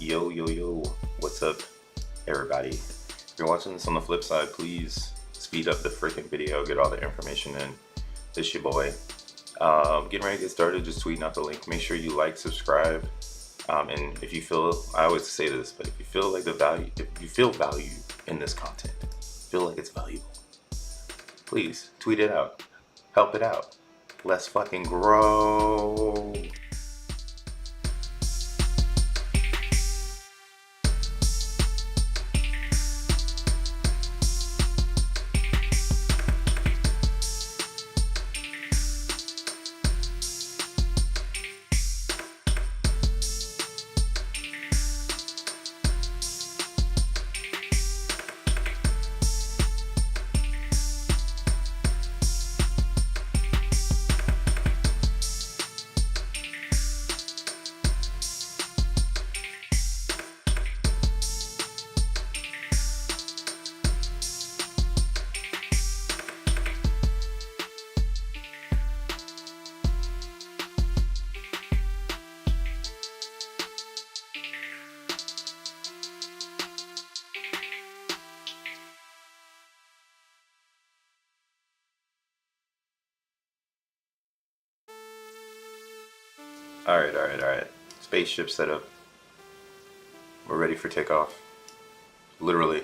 Yo, yo, yo, what's up, everybody? If you're watching this on the flip side, please speed up the freaking video, get all the information in. This your boy. Getting ready to get started, just tweeting out the link. Make sure you like, subscribe, and if you feel, I always say this, but if you feel like if you feel value in this content, feel like it's valuable, please tweet it out, help it out. Let's fucking grow. All right. Spaceship set up. We're ready for takeoff. Literally.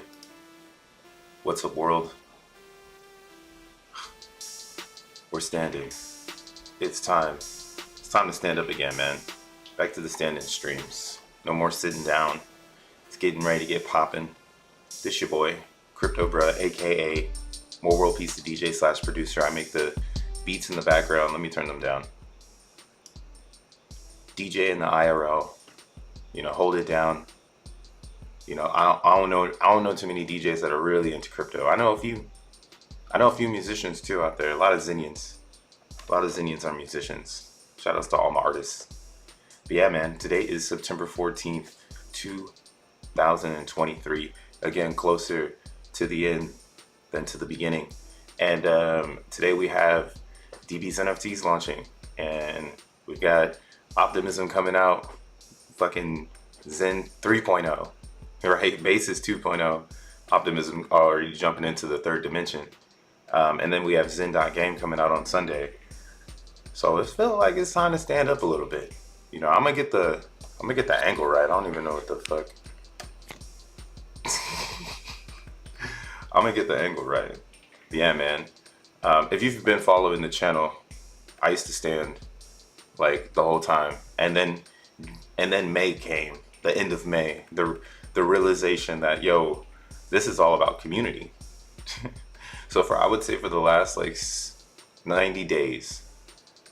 What's up, world? We're standing. It's time. It's time to stand up again, man. Back to the standing streams. No more sitting down. It's getting ready to get popping. This your boy, Crypto Bruh, aka More World Pizza DJ / producer. I make the beats in the background. Let me turn them down. DJ in the IRL, hold it down. I don't know too many DJs that are really into crypto. I know a few musicians too out there. A lot of Zenians are musicians. Shout outs to all my artists. But yeah, man, today is September 14th, 2023. Again, closer to the end than to the beginning. And today we have DBxenNFTs launching, and we've got Optimism coming out, fucking Zen 3.0, right? Basis 2.0, Optimism already jumping into the third dimension. And then we have Zen.game coming out on Sunday. So it feels like it's time to stand up a little bit. I'm gonna get the angle right. I don't even know what the fuck. I'm gonna get the angle right. But yeah, man. If you've been following the channel, I used to stand like the whole time, and then May came, the end of May, the realization that this is all about community. So I would say for the last 90 days,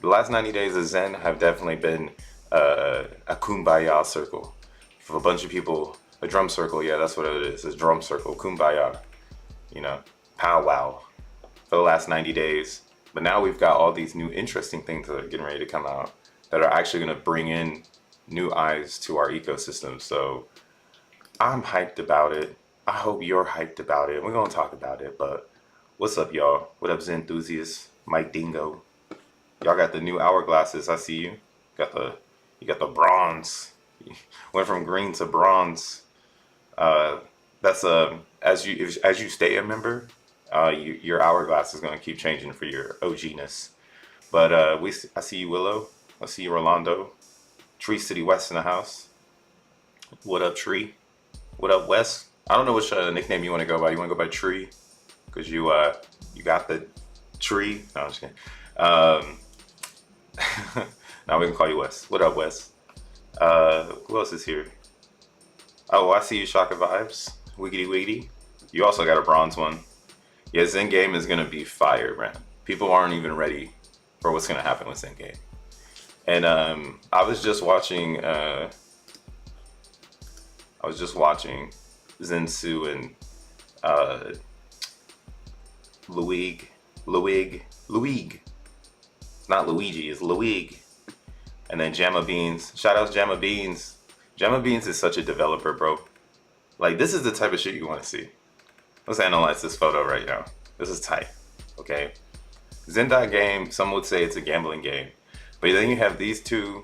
the last 90 days of Zen have definitely been a kumbaya circle for a bunch of people. A drum circle, yeah, that's what it is. It's a drum circle, kumbaya, powwow for the last 90 days. But now we've got all these new interesting things that are getting ready to come out that are actually going to bring in new eyes to our ecosystem. So I'm hyped about it. I hope you're hyped about it. We're going to talk about it. But what's up, y'all? What up, Zen enthusiasts? Mike Dingo. Y'all got the new hourglasses. I see you. You got the bronze. Went from green to bronze. That's as you stay a member, your hourglass is going to keep changing for your OG-ness. But I see you, Willow. I see you, Rolando. Tree City West in the house. What up, Tree? What up, Wes? I don't know which nickname you want to go by. You want to go by Tree? Because you got the tree. No, I'm just kidding. Now we can call you Wes. What up, Wes? Who else is here? Oh, I see you, Shaka Vibes. Wiggity wiggity. You also got a bronze one. Yeah, Zen.game is going to be fire, man. People aren't even ready for what's going to happen with Zen.game. And I was just watching Zensu and Luig. Not Luigi, it's Luig. And then Jamma Beans. Shout outs Jamma Beans. Jamma Beans is such a developer, bro. Like, this is the type of shit you want to see. Let's analyze this photo right now. This is tight, okay? Zen.game, some would say it's a gambling game. But then you have these two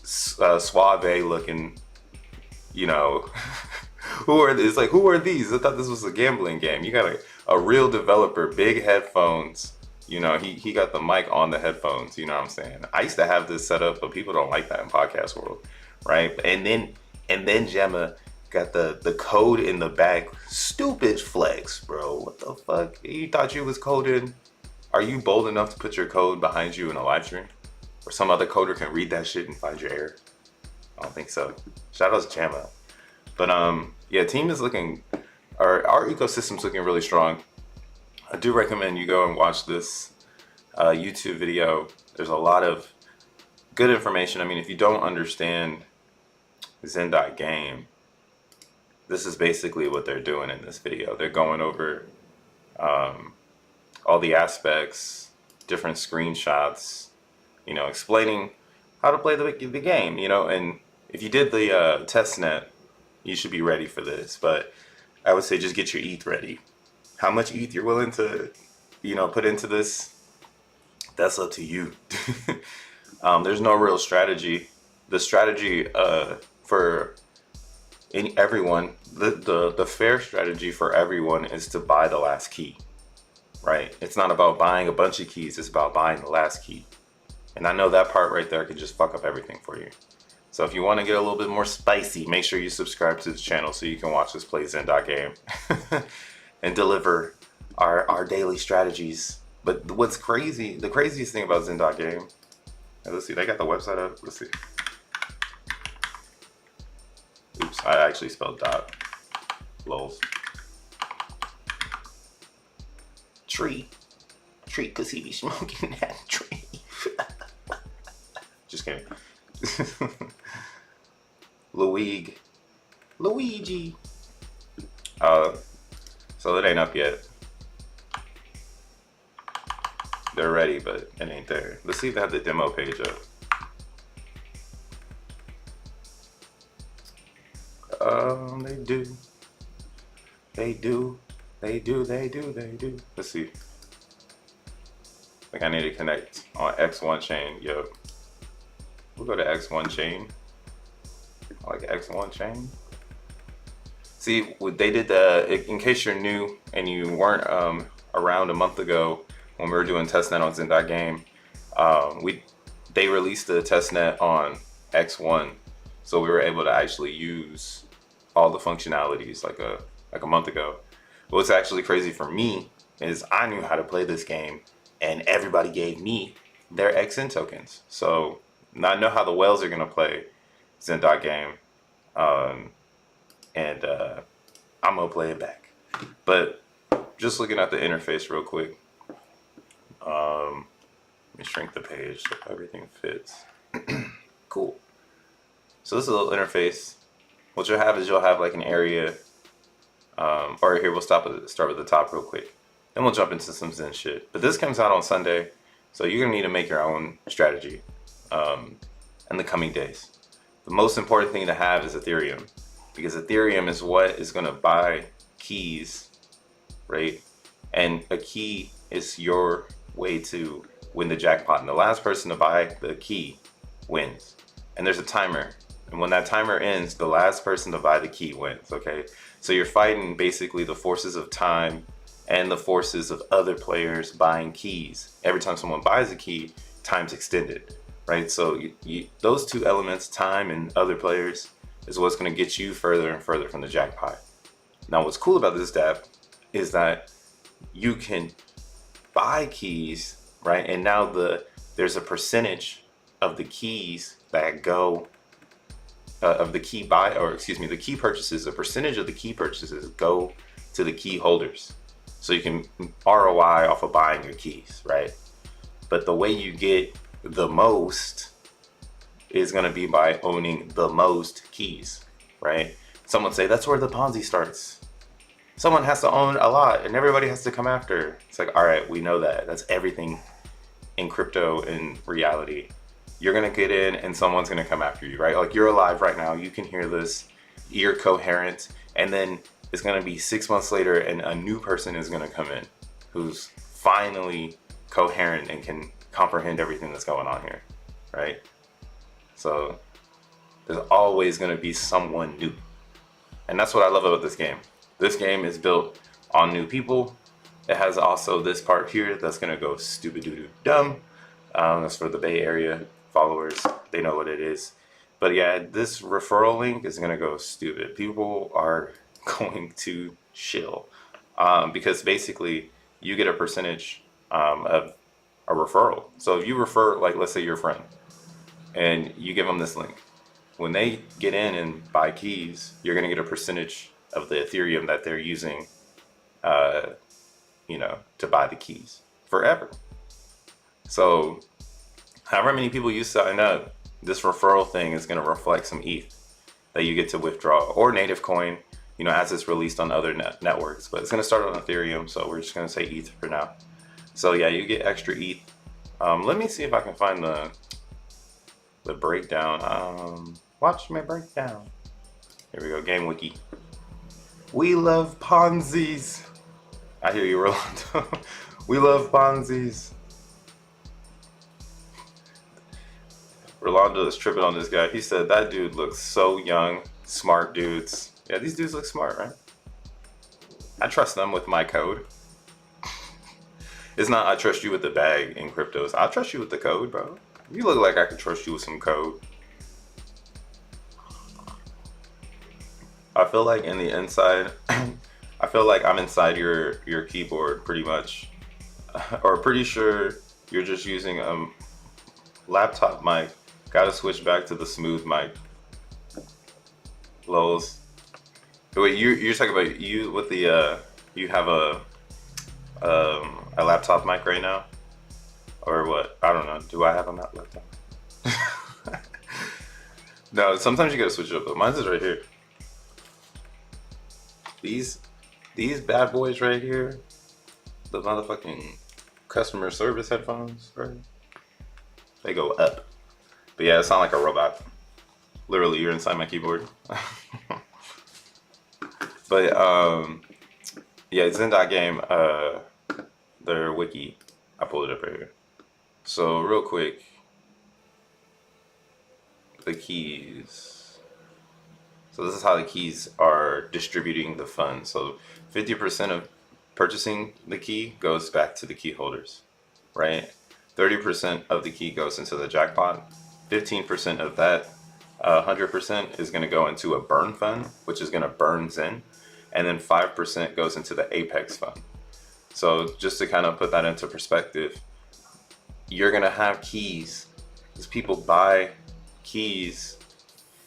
suave looking you know, who are these? Like, who are these? I thought this was a gambling game. You got a real developer, big headphones. You know, he got the mic on the headphones. You know what I'm saying? I used to have this set up, but people don't like that in podcast world, right? And then Gemma got the code in the back. Stupid flex, bro. What the fuck? You thought you was coding? Are you bold enough to put your code behind you in a live stream? Or some other coder can read that shit and find your error? I don't think so. Shout out to Chama. But yeah, team is looking, our ecosystem's looking really strong. I do recommend you go and watch this YouTube video. There's a lot of good information. I mean, if you don't understand Zen.game, this is basically what they're doing in this video. They're going over all the aspects, different screenshots, you know, explaining how to play the game, you know. And if you did the test net, you should be ready for this. But I would say just get your ETH ready. How much ETH you're willing to, you know, put into this, that's up to you. There's no real strategy. The strategy for everyone, the fair strategy for everyone is to buy the last key, right? It's not about buying a bunch of keys, it's about buying the last key. And I know that part right there could just fuck up everything for you. So if you want to get a little bit more spicy, make sure you subscribe to this channel so you can watch us play Zen.game and deliver our daily strategies. But what's crazy, the craziest thing about Zen.game, let's see, they got the website up, let's see. Oops, I actually spelled dot. Lols. Tree, cause he be smoking that tree. Just kidding. Luigi. So it ain't up yet. They're ready, but it ain't there. Let's see if they have the demo page up. They do. Let's see. Like I need to connect on X1 chain. Yo, we'll go to X1 chain. I like X1 chain. See, they did in case you're new and you weren't around a month ago when we were doing testnet on Zen.game, they released the testnet on X1, so we were able to actually use all the functionalities like a month ago. What's actually crazy for me is I knew how to play this game, and everybody gave me their XN tokens. So now I know how the whales are gonna play Zen.game, and I'm gonna play it back. But just looking at the interface real quick, let me shrink the page so everything fits. Cool. So this is a little interface. What you'll have is you'll have like an area, or here we'll start with the top real quick. Then we'll jump into some Zen shit. But this comes out on Sunday, so you're gonna need to make your own strategy in the coming days. The most important thing to have is Ethereum, because Ethereum is what is gonna buy keys, right? And a key is your way to win the jackpot. And the last person to buy the key wins. And there's a timer. And when that timer ends, the last person to buy the key wins, okay? So you're fighting basically the forces of time and the forces of other players buying keys. Every time someone buys a key, time's extended, right? So those two elements, time and other players, is what's gonna get you further and further from the jackpot. Now, what's cool about this dApp is that you can buy keys, right? And now there's a percentage of the keys that go of the key the key purchases, a percentage of the key purchases go to the key holders. So you can ROI off of buying your keys, right? But the way you get the most is gonna be by owning the most keys, right? Someone say that's where the Ponzi starts. Someone has to own a lot and everybody has to come after. It's like, all right, we know that. That's everything in crypto, in reality. You're gonna get in and someone's gonna come after you, right? Like you're alive right now, you can hear this, you're coherent, and then it's gonna be 6 months later and a new person is gonna come in who's finally coherent and can comprehend everything that's going on here, right? So there's always gonna be someone new. And that's what I love about this game. This game is built on new people. It has also this part here that's gonna go stupid doo doo dumb. That's for the Bay Area followers. They know what it is. But yeah, this referral link is gonna go stupid. People are going to chill because basically you get a percentage of a referral. So if you refer, like, let's say your friend, and you give them this link, when they get in and buy keys, you're gonna get a percentage of the Ethereum that they're using, to buy the keys forever. So however many people you sign up, this referral thing is going to reflect some ETH that you get to withdraw, or native coin, as it's released on other networks. But it's going to start on Ethereum, so we're just going to say ETH for now. So yeah, you get extra ETH. Let me see if I can find the breakdown. Watch my breakdown. Here we go, Game Wiki. We love Ponzi's. I hear you, Rolando. We love Ponzi's. Rolando is tripping on this guy. He said that dude looks so young. Smart dudes. Yeah, these dudes look smart, right? I trust them with my code. It's not I trust you with the bag in cryptos. I trust you with the code, bro. You look like I could trust you with some code. I feel like in the inside, I feel like I'm inside your keyboard pretty much. Or pretty sure you're just using a laptop mic. Gotta switch back to the smooth mic. Lols. Wait, you're talking about you with the you have a laptop mic right now, or what? I don't know. Do I have a laptop? No, sometimes you gotta switch it up. But mine's is right here. These bad boys right here, the motherfucking customer service headphones, right? They go up. But yeah, it sounds like a robot. Literally, you're inside my keyboard. But yeah, Zen.game, their wiki, I pulled it up right here. So real quick, the keys. So this is how the keys are distributing the funds. So 50% of purchasing the key goes back to the key holders, right? 30% of the key goes into the jackpot. 15% of that 100% is going to go into a burn fund, which is going to burn Zen. And then 5% goes into the Apex fund. So just to kind of put that into perspective, you're going to have keys. As people buy keys,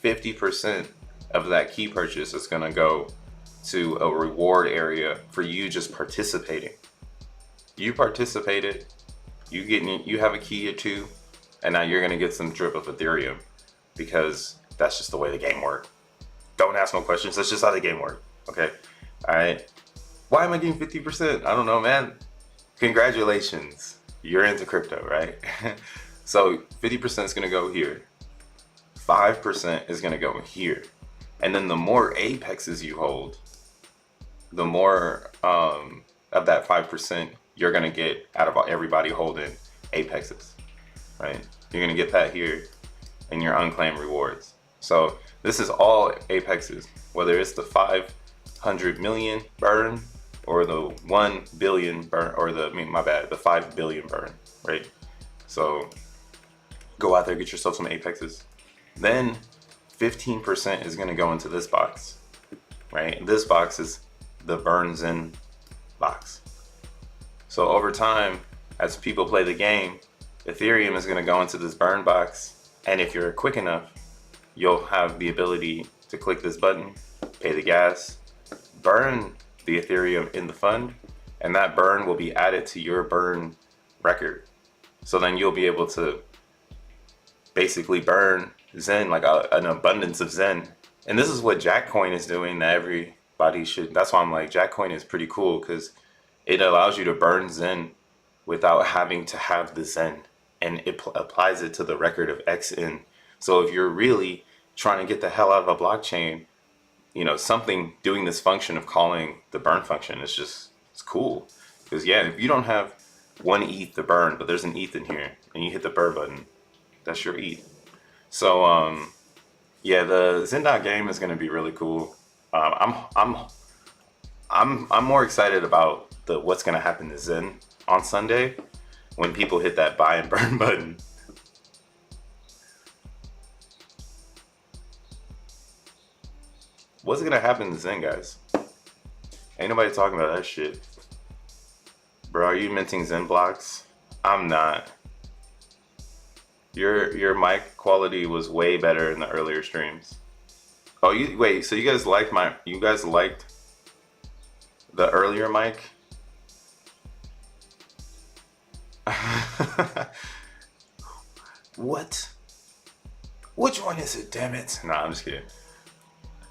50% of that key purchase is going to go to a reward area for you just participating. You participated, you have a key or two, and now you're going to get some drip of Ethereum because that's just the way the game works. Don't ask no questions. That's just how the game works. Okay. All right. Why am I getting 50%? I don't know, man. Congratulations. You're into crypto, right? So 50% is going to go here. 5% is going to go here. And then the more apexes you hold, the more of that 5% you're going to get out of everybody holding apexes, right? You're going to get that here in your unclaimed rewards. So this is all apexes, whether it's the 500 million burn or the 1 billion burn, or the 5 billion burn, right? So go out there, get yourself some apexes. Then 15% is going to go into this box, right? This box is the burn Zen box. So over time, as people play the game, Ethereum is going to go into this burn box. And if you're quick enough, you'll have the ability to click this button, pay the gas, burn the Ethereum in the fund, and that burn will be added to your burn record. So then you'll be able to basically burn Zen, like an abundance of Zen. And this is what Jackcoin is doing that everybody should. That's why I'm like, Jackcoin is pretty cool because it allows you to burn Zen without having to have the Zen. And it applies it to the record of XN. So if you're really trying to get the hell out of a blockchain, something doing this function of calling the burn function is just, it's cool. Because yeah, if you don't have 1 ETH to burn, but there's an ETH in here, and you hit the burn button, that's your ETH. So yeah, the Zen.game is going to be really cool. I'm I'm more excited about the what's gonna happen to Zen on Sunday when people hit that buy and burn button. What's gonna happen to Zen, guys? Ain't nobody talking about that shit. Bro, are you minting Zen blocks? I'm not. Your mic quality was way better in the earlier streams. Oh, you wait. So you guys liked the earlier mic? What? Which one is it? Damn it! Nah, I'm just kidding.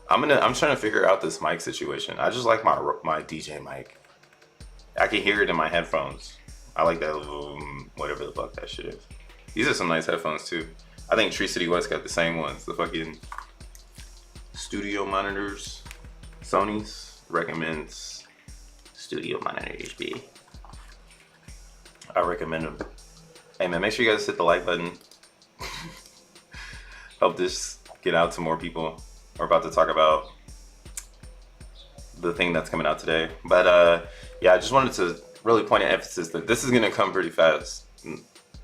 I'm trying to figure out this mic situation. I just like my DJ mic. I can hear it in my headphones. I like that little whatever the fuck that shit is. These are some nice headphones too. I think Tree City West got the same ones. The fucking studio monitors. Sony's recommends studio monitors, B. I recommend them. Hey man, make sure you guys hit the like button. Help this get out to more people. We're about to talk about the thing that's coming out today. But yeah, I just wanted to really point an emphasis that this is gonna come pretty fast.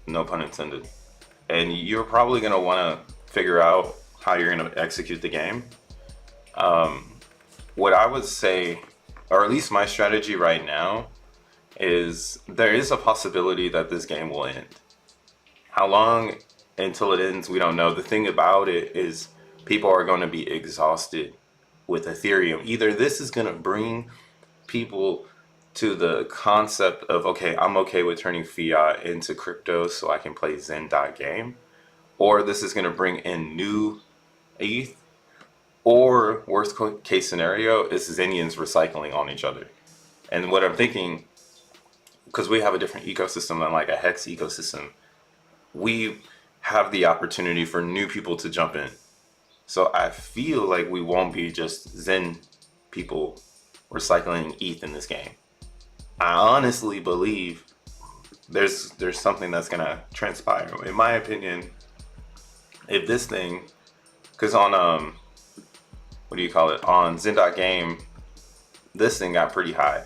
No pun intended. And you're probably gonna wanna figure out how you're gonna execute the game. What I would say, or at least my strategy right now, is there is a possibility that this game will end. How long until it ends, we don't know. The thing about it is people are going to be exhausted with Ethereum. Either this is going to bring people to the concept of, okay, I'm okay with turning fiat into crypto so I can play Zen.game, or this is going to bring in new ETH, or worst case scenario is Zenians recycling on each other. And what I'm thinking, because we have a different ecosystem than like a Hex ecosystem, we have the opportunity for new people to jump in. So I feel like we won't be just Zen people recycling ETH in this game. I honestly believe there's something that's gonna transpire. In my opinion, if this thing, because on what do you call it, on Zen.game, this thing got pretty high.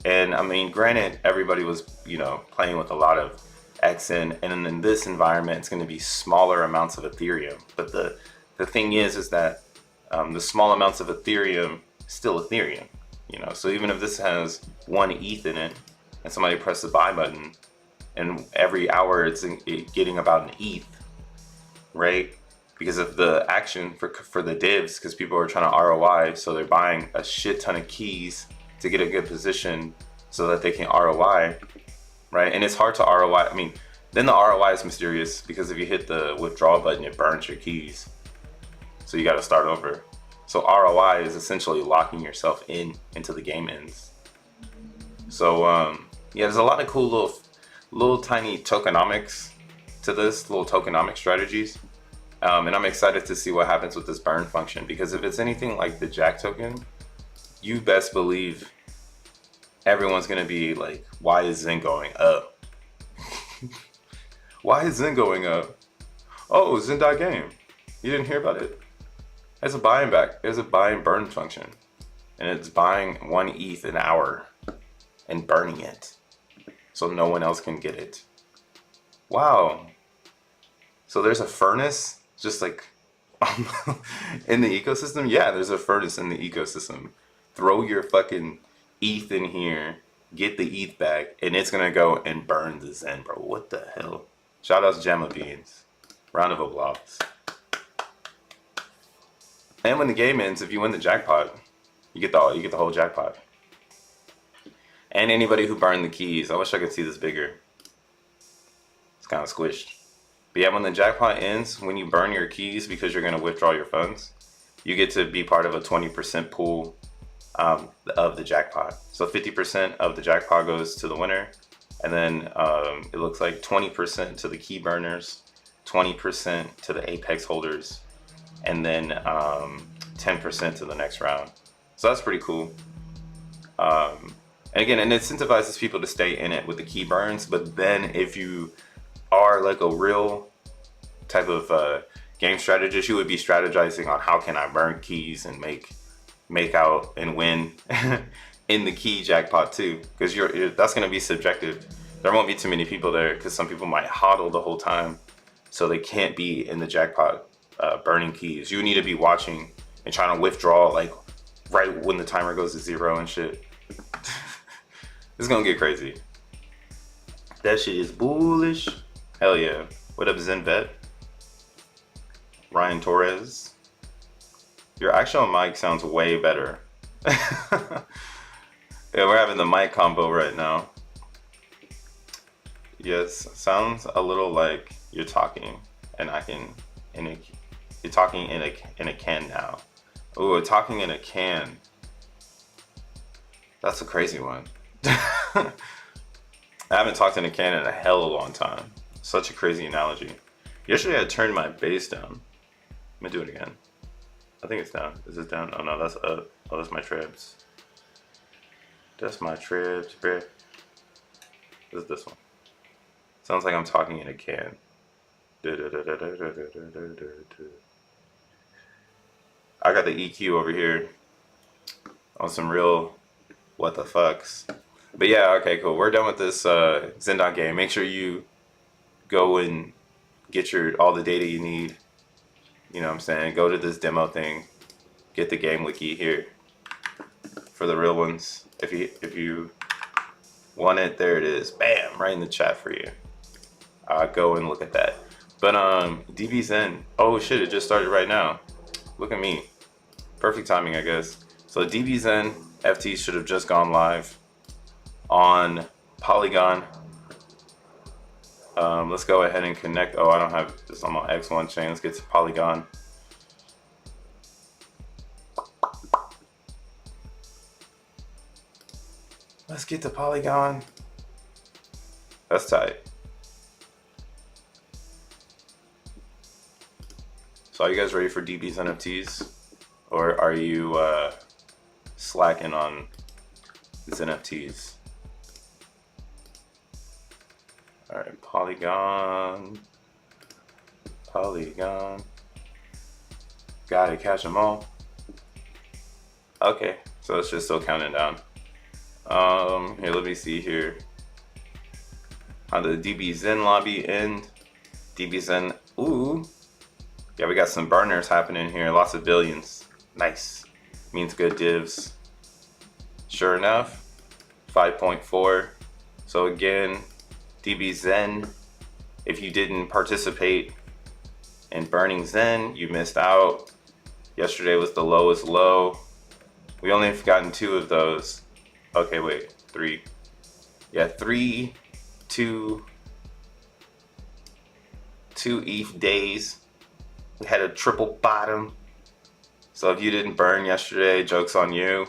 And I mean, granted, everybody was, playing with a lot of XEN, and in this environment, it's going to be smaller amounts of Ethereum. But the thing is that the small amounts of Ethereum is still Ethereum, So even if this has 1 ETH in it, and somebody press the buy button, and every hour it's getting about an ETH, right? Because of the action for the divs, because people are trying to ROI, so they're buying a shit ton of keys to get a good position so that they can ROI, right? And it's hard to ROI. I mean, then the ROI is mysterious because if you hit the withdrawal button, it burns your keys. So you got to start over. So ROI is essentially locking yourself into the game ends. So yeah, there's a lot of cool little tiny tokenomics to this, little tokenomic strategies. And I'm excited to see what happens with this burn function, because if it's anything like the Jack token, you best believe everyone's gonna be like, why is Zen going up? Why is Zen going up? Oh, Zen.game. You didn't hear about it? It's a buy and back. It's a buy and burn function. And it's buying 1 ETH an hour and burning it so no one else can get it. Wow. So there's a furnace just like in the ecosystem? Yeah, there's a furnace in the ecosystem. Throw your fucking ETH in here, get the ETH back, and it's gonna go and burn the Zen, bro. What the hell? Shout out to Jamma Beans. Round of applause. And when the game ends, if you win the jackpot, you get the whole jackpot. And anybody who burned the keys. I wish I could see this bigger. It's kind of squished. But yeah, when the jackpot ends, when you burn your keys because you're going to withdraw your funds, you get to be part of a 20% pool of the jackpot. So 50% of the jackpot goes to the winner. And then it looks like 20% to the key burners, 20% to the Apex holders, and then 10% to the next round. So that's pretty cool. And again, it incentivizes people to stay in it with the key burns. But then if you are like a real type of game strategist, you would be strategizing on how can I burn keys and make make out and win in the key jackpot too, because that's going to be subjective. There won't be too many people there because some people might hodl the whole time, so they can't be in the jackpot burning keys. You need to be watching and trying to withdraw like right when the timer goes to 0 and shit. It's gonna get crazy. That shit is bullish. Hell yeah. What up, Zen Vet? Ryan Torres. Your actual mic sounds way better. Yeah, we're having the mic combo right now. Yes, sounds a little like you're talking, and you're talking in a can now. Ooh, talking in a can. That's a crazy one. I haven't talked in a can in a hell of a long time. Such a crazy analogy. Yesterday I turned my bass down. Let me do it again. I think it's down. Is it down? Oh no, that's up. Oh, that's my trebs. That's my trebs, bruh. This is this one. Sounds like I'm talking in a can. I got the EQ over here on some real what the fucks. But yeah, okay, cool. We're done with this Zen.game. Make sure you go and get all the data you need. You know what I'm saying? Go to this demo thing. Get the game wiki here for the real ones. If you want it, there it is. Bam, right in the chat for you. Go and look at that. But DBxen, oh shit, it just started right now. Look at me. Perfect timing, I guess. So DBxenNFT should have just gone live on Polygon. Let's go ahead and connect. Oh, I don't have this on my X1 chain. Let's get to Polygon. Let's get to Polygon. That's tight. So are you guys ready for DBxenNFTs? Or are you slacking on xeNFTs? All right, Polygon. Gotta catch them all. Okay, so it's just still counting down. Here, let me see here. How the DBxen lobby end? DBxen, ooh. Yeah, we got some burners happening here, lots of billions. Nice, means good divs. Sure enough, 5.4. So again, DBxen, if you didn't participate in burning Zen, you missed out. Yesterday was the lowest low. We only have gotten 2 of those. Okay, wait, 3. Yeah, 3, 2 ETH days. We had a triple bottom. So if you didn't burn yesterday, joke's on you.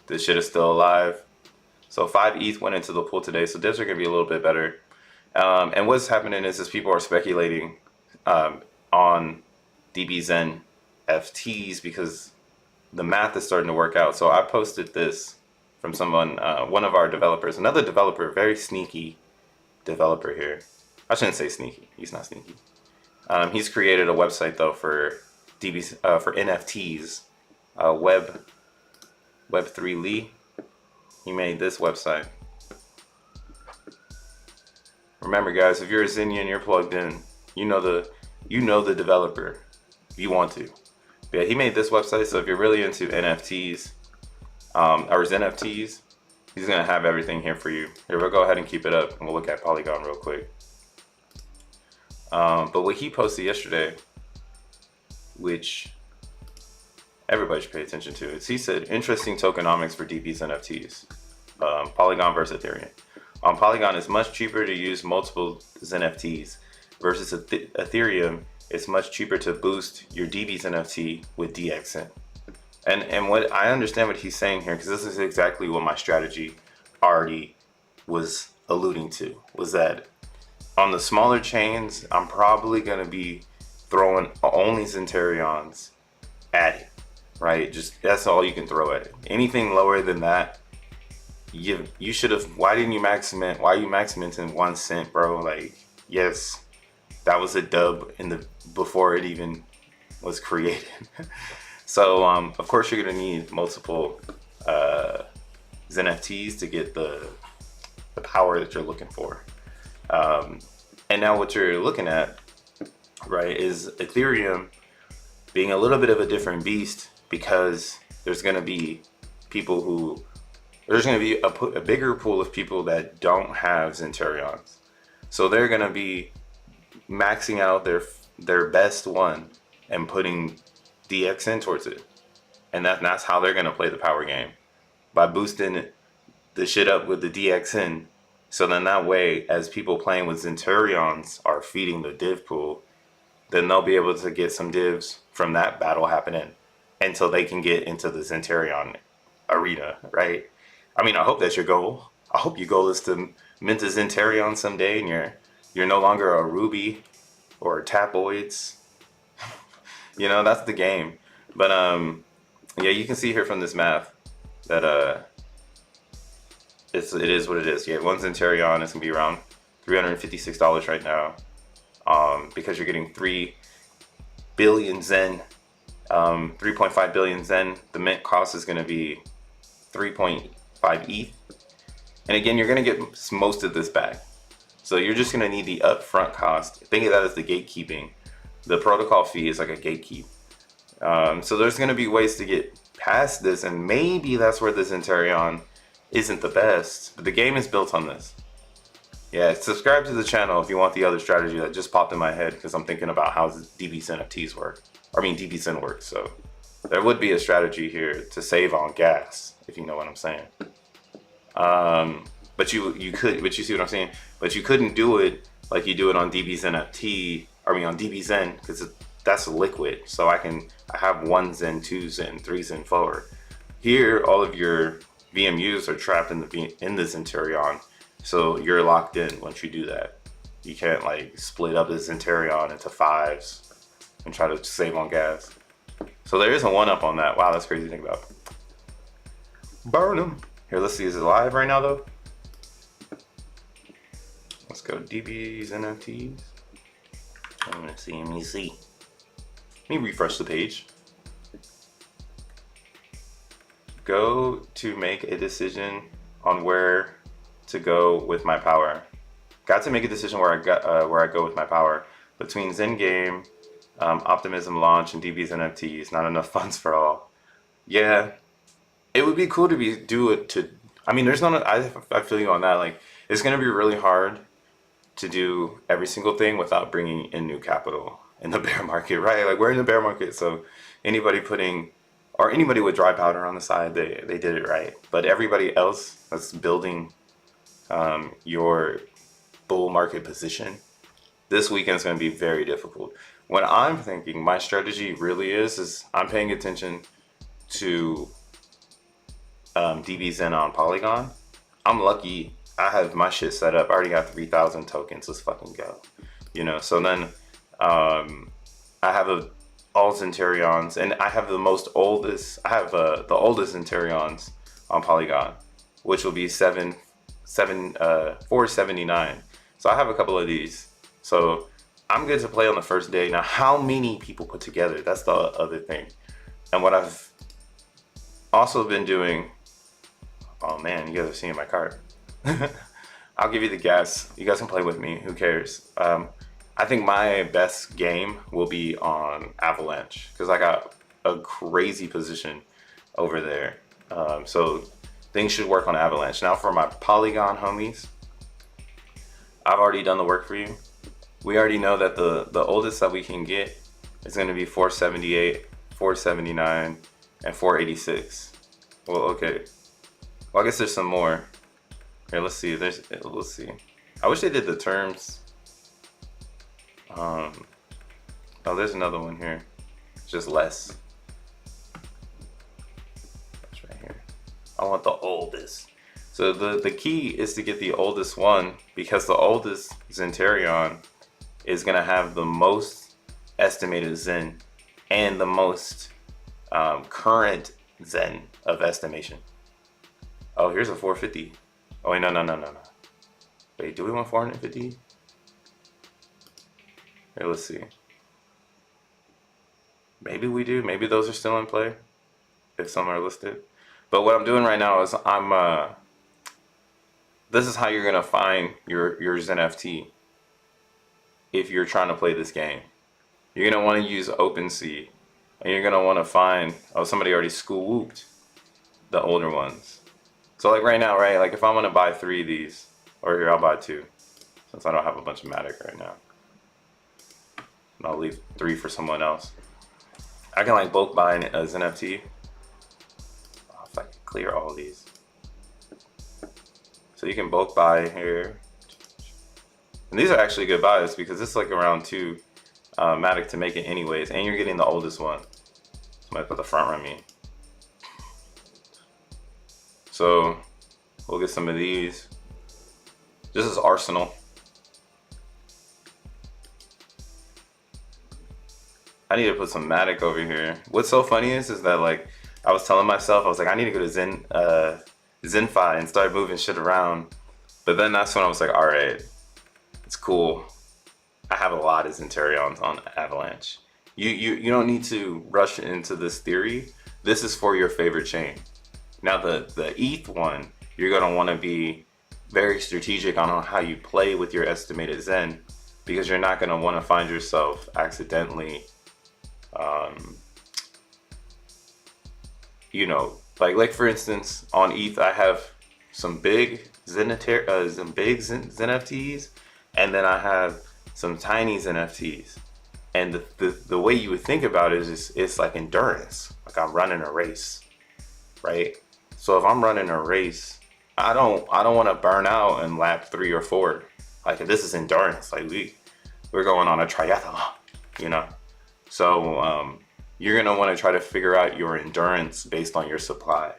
This shit is still alive. So 5 ETH went into the pool today, so divs are gonna be a little bit better. And what's happening is people are speculating on DBxenNFTs because the math is starting to work out. So I posted this from someone, one of our developers, another developer, very sneaky developer here. I shouldn't say sneaky, he's not sneaky. He's created a website though for for NFTs, Web3 Lee. He made this website. Remember guys, if you're a Zenian, you're plugged in. You know the developer if you want to. But yeah, he made this website, so if you're really into NFTs or xeNFTs, he's gonna have everything here for you. Here, we'll go ahead and keep it up and we'll look at Polygon real quick. But what he posted yesterday, which everybody should pay attention to, is he said interesting tokenomics for DBxenNFTs. Polygon versus Ethereum. On Polygon, it's much cheaper to use multiple xeNFTs versus Ethereum. It's much cheaper to boost your DBxenNFT with DXen. And what I understand what he's saying here, because this is exactly what my strategy already was alluding to, was that on the smaller chains, I'm probably gonna be throwing only Centurions at it, right? Just that's all you can throw at it. Anything lower than that, you should have. Why didn't you maximint? Why are you maximenting 1 cent, bro? Like, yes, that was a dub before it even was created. So of course you're gonna need multiple Zen NFTs to get the power that you're looking for. And now what you're looking at, right, is Ethereum being a little bit of a different beast, because there's going to be people who, there's going to be a bigger pool of people that don't have Zenterions. So they're going to be maxing out their best one and putting DXN towards it. And that's how they're going to play the power game, by boosting the shit up with the DXN. So then that way, as people playing with Zenterions are feeding the div pool, then they'll be able to get some divs from that battle happening until they can get into the Zenterion arena, right? I mean, I hope that's your goal. I hope your goal is to mint a Zenterion someday, and you're no longer a Ruby or a Tapoids. You know, that's the game. But yeah, you can see here from this math that it is what it is. Yeah, one Zenterion is gonna be around $356 right now. Because you're getting 3 billion Zen, 3.5 billion Zen. The mint cost is going to be 3.5 ETH. And again, you're going to get most of this back. So you're just going to need the upfront cost. Think of that as the gatekeeping. The protocol fee is like a gatekeep. So there's going to be ways to get past this, and maybe that's where the Zenterion isn't the best. But the game is built on this. Yeah, subscribe to the channel if you want the other strategy that just popped in my head, because I'm thinking about how DBxenNFTs work. I mean, DBxen works. So there would be a strategy here to save on gas, if you know what I'm saying. But you could, but you see what I'm saying? But you couldn't do it like you do it on DBxenNFT, I mean on DBxen, because that's liquid. So I have 1 Zen, 2 Zen, 3 Zen, 4. Here, all of your VMUs are trapped in the Zenterion. So you're locked in once you do that. You can't like split up the Zenterion into 5s and try to save on gas. So there is a 1-up on that. Wow, that's crazy to think about. Burn them. Here, let's see, is it live right now though? Let's go DBxenNFTs. Let me see. Let me refresh the page. Go to make a decision on where to go with my power. Got to make a decision where I go with my power between Zen.game, Optimism launch, and DBxenNFTs. Not enough funds for all. Yeah, it would be cool to do it to. I mean, there's not. I feel you on that. Like, it's gonna be really hard to do every single thing without bringing in new capital in the bear market, right? Like, we're in the bear market, so anybody with dry powder on the side, they did it right. But everybody else that's building your bull market position, this weekend is going to be very difficult. What I'm thinking my strategy really is I'm paying attention to DBxen on Polygon. I'm lucky I have my shit set up. I already got 3,000 tokens. Let's fucking go. You know, so then I have all Zenterions, and I have the oldest Zenterions on Polygon, which will be 479. So I have a couple of these. So I'm good to play on the first day. Now, how many people put together? That's the other thing. And what I've also been doing, oh man, you guys are seeing my cart. I'll give you the gas. You guys can play with me. Who cares? I think my best game will be on Avalanche, because I got a crazy position over there. So things should work on Avalanche. Now for my Polygon homies, I've already done the work for you. We already know that the oldest that we can get is going to be 478, 479, and 486. Well, okay. Well, I guess there's some more. Here, let's see. Let's see. I wish they did the terms. Oh, there's another one here. It's just less. That's right here. I want the oldest. So the key is to get the oldest one, because the oldest Zenterion is gonna have the most estimated Zen and the most current Zen of estimation. Oh, here's a 450. Oh wait, no. Wait, do we want 450? Here, let's see. Maybe we do. Maybe those are still in play if some are listed. But what I'm doing right now is this is how you're gonna find your xenFT if you're trying to play this game. You're gonna want to use OpenSea, and you're gonna want to find, oh, somebody already school whooped the older ones. So like right now, right? Like if I want to buy 3 of these, or here I'll buy 2, since I don't have a bunch of Matic right now. And I'll leave 3 for someone else. I can like bulk buy a xenFT. Oh, if I can clear all these. So you can bulk buy here. And these are actually good buys because it's like around 2 Matic to make it anyways. And you're getting the oldest one. Somebody put the front run me. So we'll get some of these. This is Arsenal. I need to put some Matic over here. What's so funny is that like I was telling myself, I was like, I need to go to ZenFi and start moving shit around. But then that's when I was like, all right, it's cool. I have a lot of Zenterions on Avalanche. You don't need to rush into this theory. This is for your favorite chain. Now the ETH one, you're gonna want to be very strategic on how you play with your estimated Zen, because you're not gonna want to find yourself accidentally, you know, like for instance on ETH I have some big xeNFTs, and then I have some tiny xeNFTs. And the way you would think about it is it's like endurance, like I'm running a race, right? So if I'm running a race, I don't want to burn out in lap 3 or 4. Like this is endurance, like we're going on a triathlon, you know. So you're gonna want to try to figure out your endurance based on your supply,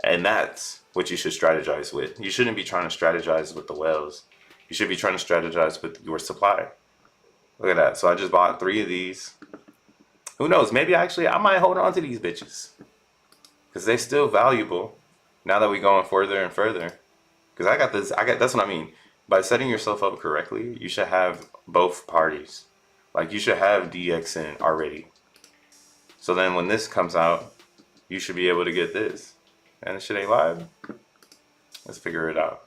and that's what you should strategize with. You shouldn't be trying to strategize with the whales. You should be trying to strategize with your supply. Look at that. So I just bought 3 of these. Who knows? Maybe actually I might hold on to these bitches, because they're still valuable now that we're going further and further. Because that's what I mean. By setting yourself up correctly, you should have both parties. Like you should have DBxen already. So then when this comes out, you should be able to get this. And this shit ain't live. Let's figure it out.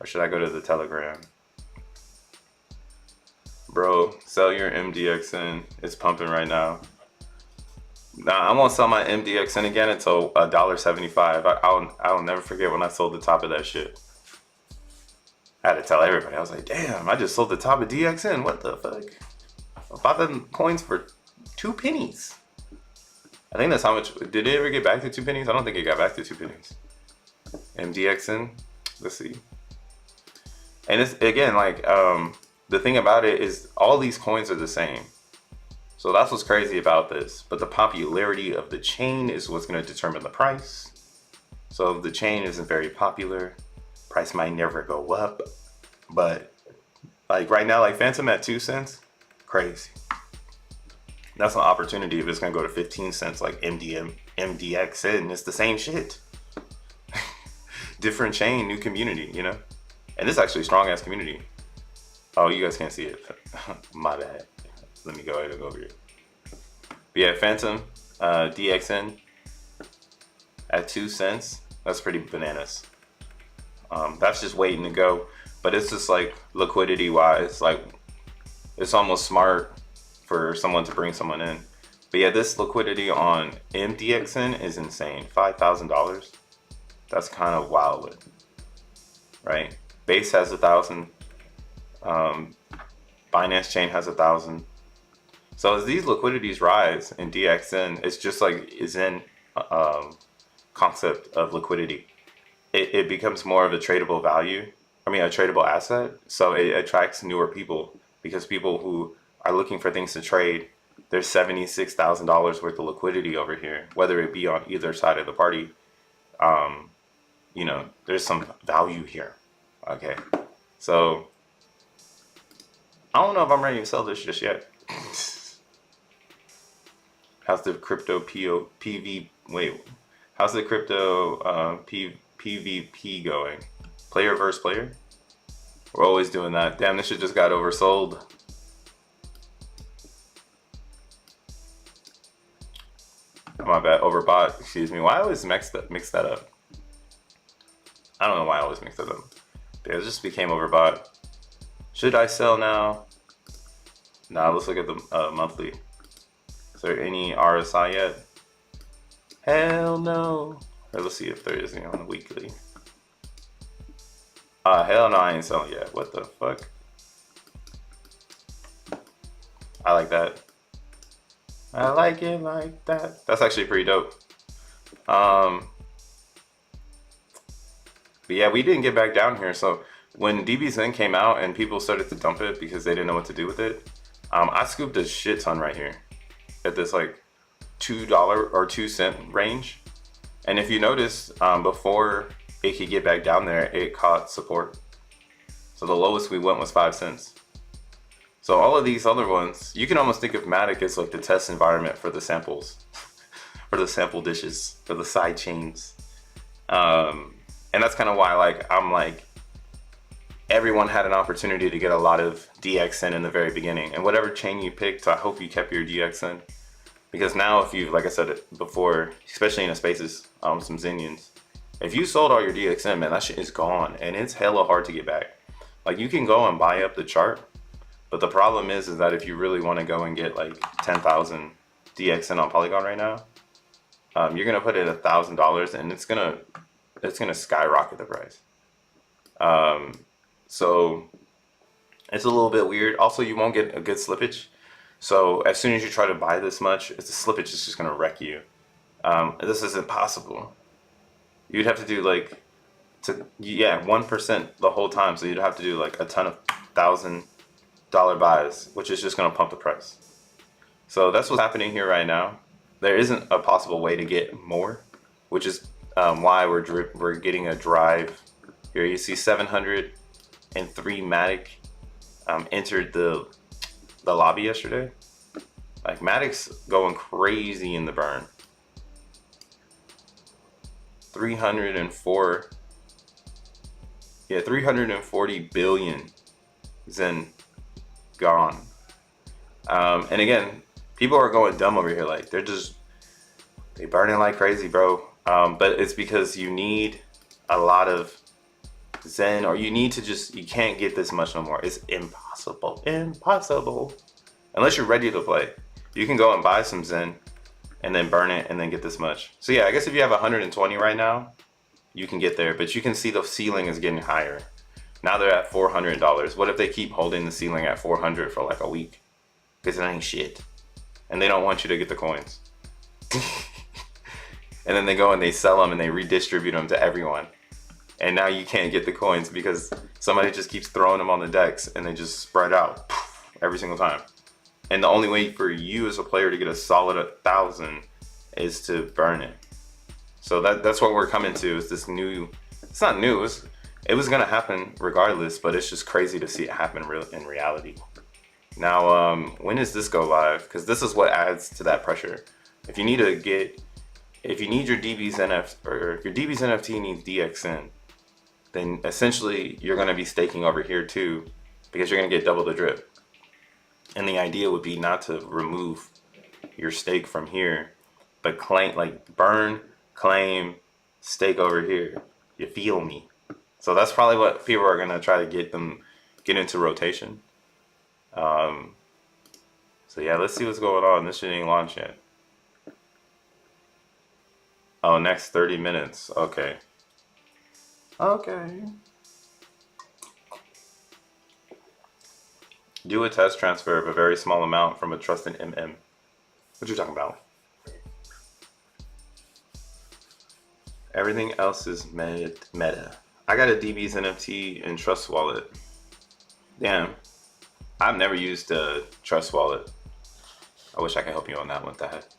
Or should I go to the Telegram? Bro, sell your MDXN. It's pumping right now. Nah, I won't sell my MDXN again until $1.75. I'll never forget when I sold the top of that shit. I had to tell everybody. I was like, damn, I just sold the top of DXN. What the fuck? I bought them coins for 2 pennies. I think that's how much. Did it ever get back to 2 pennies? I don't think it got back to 2 pennies. MDXN. Let's see. And it's again like the thing about it is all these coins are the same. So that's what's crazy about this. But the popularity of the chain is what's going to determine the price. So if the chain isn't very popular, price might never go up. But like right now, like Phantom at 2 cents, crazy. That's an opportunity if it's going to go to 15 cents like MDXN. It's the same shit. Different chain, new community, you know? And this is actually a strong ass community. Oh, you guys can't see it. My bad. Let me go ahead and go over here. But yeah, Phantom, DXN at 2 cents. That's pretty bananas. That's just waiting to go. But it's just like liquidity wise, like it's almost smart for someone to bring someone in. But yeah, this liquidity on MDXN is insane. $5,000. That's kind of wild, right? Base has 1,000. Binance Chain has 1,000. So as these liquidities rise in DXN, it's just like Zen concept of liquidity. It becomes more of a tradable value. I mean, a tradable asset. So it attracts newer people because people who are looking for things to trade, there's $76,000 worth of liquidity over here, whether it be on either side of the party. You know, there's some value here. Okay, so I don't know if I'm ready to sell this just yet. How's the crypto how's the crypto PvP going? Player versus player? We're always doing that. Damn, this shit just got oversold. My bad, overbought. Excuse me. Why I always mix that up? I don't know why I always mix that up. But it just became overbought. Should I sell now? Nah, let's look at the monthly. Is there any RSI yet? Hell no. Right, let's see if there is any on the weekly. Hell no, I ain't selling yet. What the fuck? I like that. I like it like that. That's actually pretty dope. But yeah, we didn't get back down here. So when DBxen came out and people started to dump it because they didn't know what to do with it, I scooped a shit ton right here at this like $2 or 2 cent range. And if you notice, before it could get back down there, it caught support. So the lowest we went was 5 cents. So all of these other ones, you can almost think of Matic as like the test environment for the samples, for the sample dishes, for the side chains. And that's kind of why I'm like, everyone had an opportunity to get a lot of DXen in the very beginning. And whatever chain you picked, I hope you kept your DXen. Because now if you, like I said before, especially in the spaces, some Zenians, if you sold all your DXen, man, that shit is gone. And it's hella hard to get back. Like you can go and buy up the chart. But the problem is that if you really want to go and get like 10,000 DXen on Polygon right now, you're gonna put in $1,000 and it's gonna skyrocket the price. So it's a little bit weird. Also, you won't get a good slippage. So as soon as you try to buy this much, the slippage is just gonna wreck you. This is impossible. You'd have to do like 1% the whole time. So you'd have to do like a ton of $1,000 buys, which is just going to pump the price. So that's what's happening here right now. There isn't a possible way to get more, which is why we're getting a drive here. You see 703 Matic entered the lobby yesterday. Like Matic's going crazy in the burn. 340 billion Zen gone. And again, people are going dumb over here. Like they burning like crazy, bro. But it's because you need a lot of Zen, or you can't get this much no more. It's impossible. Unless you're ready to play. You can go and buy some Zen and then burn it and then get this much. So yeah, I guess if you have 120 right now, you can get there, but you can see the ceiling is getting higher. Now they're at $400. What if they keep holding the ceiling at 400 for like a week? Because it ain't shit. And they don't want you to get the coins. And then they go and they sell them and they redistribute them to everyone. And now you can't get the coins because somebody just keeps throwing them on the decks and they just spread out every single time. And the only way for you as a player to get a solid 1,000 is to burn it. So that's what we're coming to, is this new, it's not new, it was gonna happen regardless, but it's just crazy to see it happen in reality. Now, when does this go live? Because this is what adds to that pressure. If you need your DBxenNFT, or if your DBxenNFT needs DXen, then essentially you're gonna be staking over here too, because you're gonna get double the drip. And the idea would be not to remove your stake from here, but claim, like burn, claim, stake over here. You feel me? So that's probably what people are gonna try to get into rotation. So yeah, let's see what's going on. This shit ain't launched yet. Oh, next 30 minutes. Okay. Do a test transfer of a very small amount from a trusted MM. What you talking about? Everything else is meta. I got a DBxenNFT in Trust Wallet. Damn. I've never used a Trust Wallet. I wish I could help you on that with that.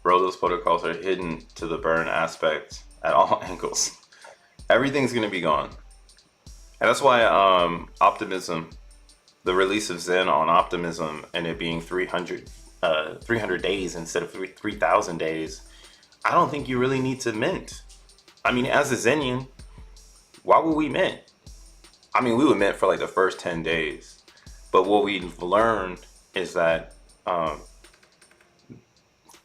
Bro, those protocols are hidden to the burn aspect at all angles. Everything's gonna be gone. And that's why Optimism, the release of Zen on Optimism and it being 300 days instead of 3,000 days, I don't think you really need to mint. I mean, as a Zenian, why would we mint? I mean, we would mint for like the first 10 days. But what we've learned is that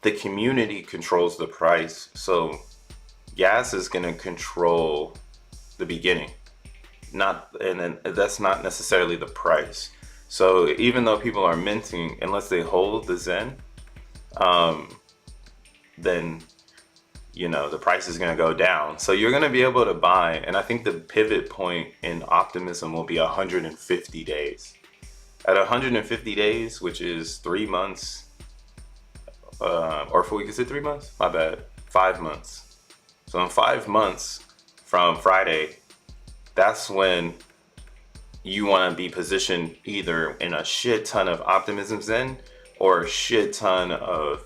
the community controls the price. So gas is going to control the beginning, and then that's not necessarily the price. So even though people are minting, unless they hold the Zen, then the price is going to go down. So you're going to be able to buy, and I think the pivot point in Optimism will be 150 days. At 150 days, which is 3 months, or if we could say 3 months, my bad, 5 months. So in 5 months from Friday, that's when you want to be positioned either in a shit ton of Optimism Zen or a shit ton of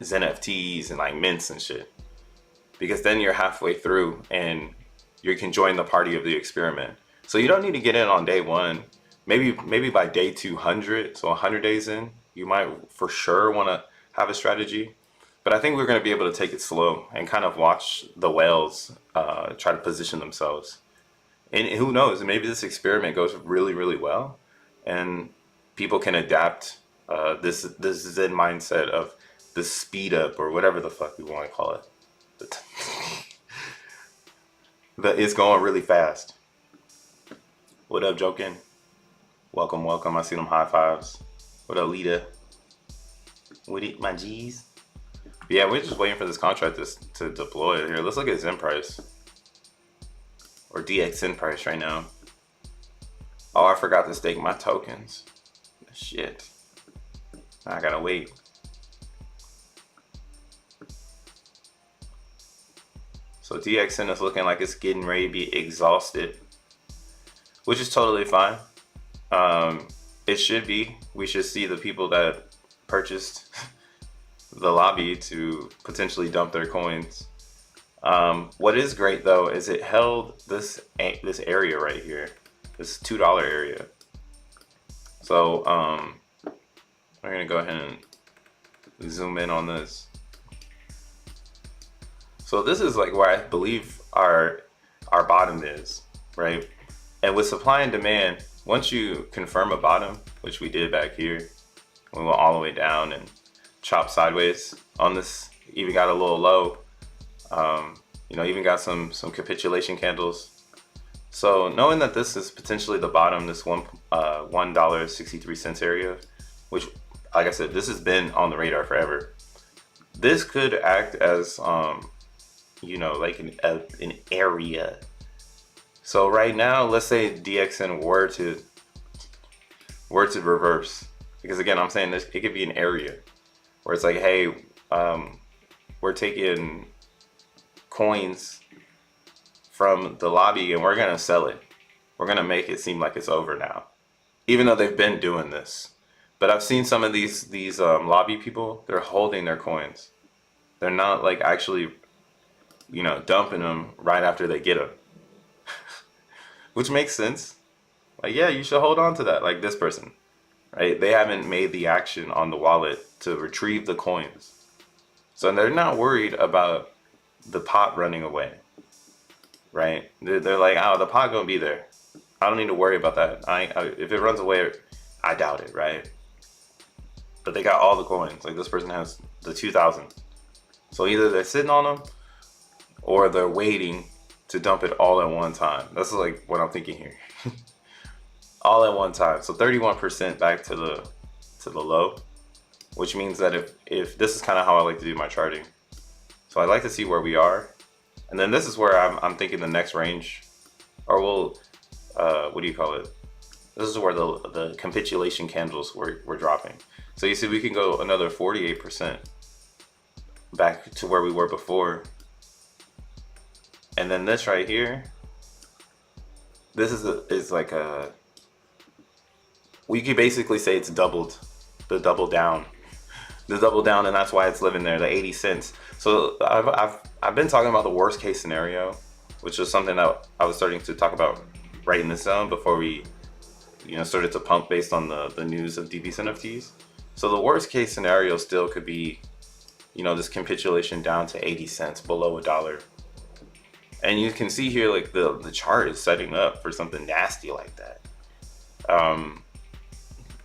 xeNFTs and like mints and shit. Because then you're halfway through and you can join the party of the experiment. So you don't need to get in on day one. Maybe by day 200, so 100 days in, you might for sure want to have a strategy. But I think we're going to be able to take it slow and kind of watch the whales try to position themselves. And who knows, maybe this experiment goes really, really well and people can adapt this Zen mindset of the speed up or whatever the fuck we want to call it. But it's going really fast. What up, Jokin? Welcome, welcome. I see them high fives. What up, Lita? What it, my G's? Yeah, we're just waiting for this contract to deploy. Here, let's look at Zen price. Or DXN price right now. Oh, I forgot to stake my tokens. Shit. I gotta wait. So DXN is looking like it's getting ready to be exhausted, which is totally fine. It should be. We should see the people that purchased the lobby to potentially dump their coins. What is great though is it held this area right here, this $2 area. So we're gonna go ahead and zoom in on this. So this is like where I believe our bottom is, right? And with supply and demand, once you confirm a bottom, which we did back here, we went all the way down and chopped sideways on this, even got a little low, even got some capitulation candles. So knowing that this is potentially the bottom, this $1.63 area, which, like I said, this has been on the radar forever. This could act as, like an area. So right now, let's say DXN were to reverse, because again, I'm saying this, it could be an area where it's like, hey, we're taking coins from the lobby and we're gonna sell it. We're gonna make it seem like it's over now, even though they've been doing this. But I've seen some of these lobby people, they're holding their coins. They're not like actually, dumping them right after they get them. Which makes sense. Like, yeah, you should hold on to that, like this person, right? They haven't made the action on the wallet to retrieve the coins. So they're not worried about the pot running away, right? They're like, oh, the pot gonna be there. I don't need to worry about that. If it runs away, I doubt it, right? But they got all the coins. Like this person has the 2,000. So either they're sitting on them or they're waiting to dump it all at one time. That's like what I'm thinking here. All at one time. So 31% back to the low, which means that if this is kind of how I like to do my charting. So I'd like to see where we are. And then this is where I'm thinking the next range, or what do you call it? This is where the capitulation candles were dropping. So you see we can go another 48% back to where we were before. And then this right here, this is like we could basically say it's doubled, the double down, and that's why it's living there, the 80 cents. So I've been talking about the worst case scenario, which was something that I was starting to talk about right in this zone before we, started to pump based on the news of DBxenNFTs. So the worst case scenario still could be, this capitulation down to 80 cents, below $1. And you can see here, like the chart is setting up for something nasty like that.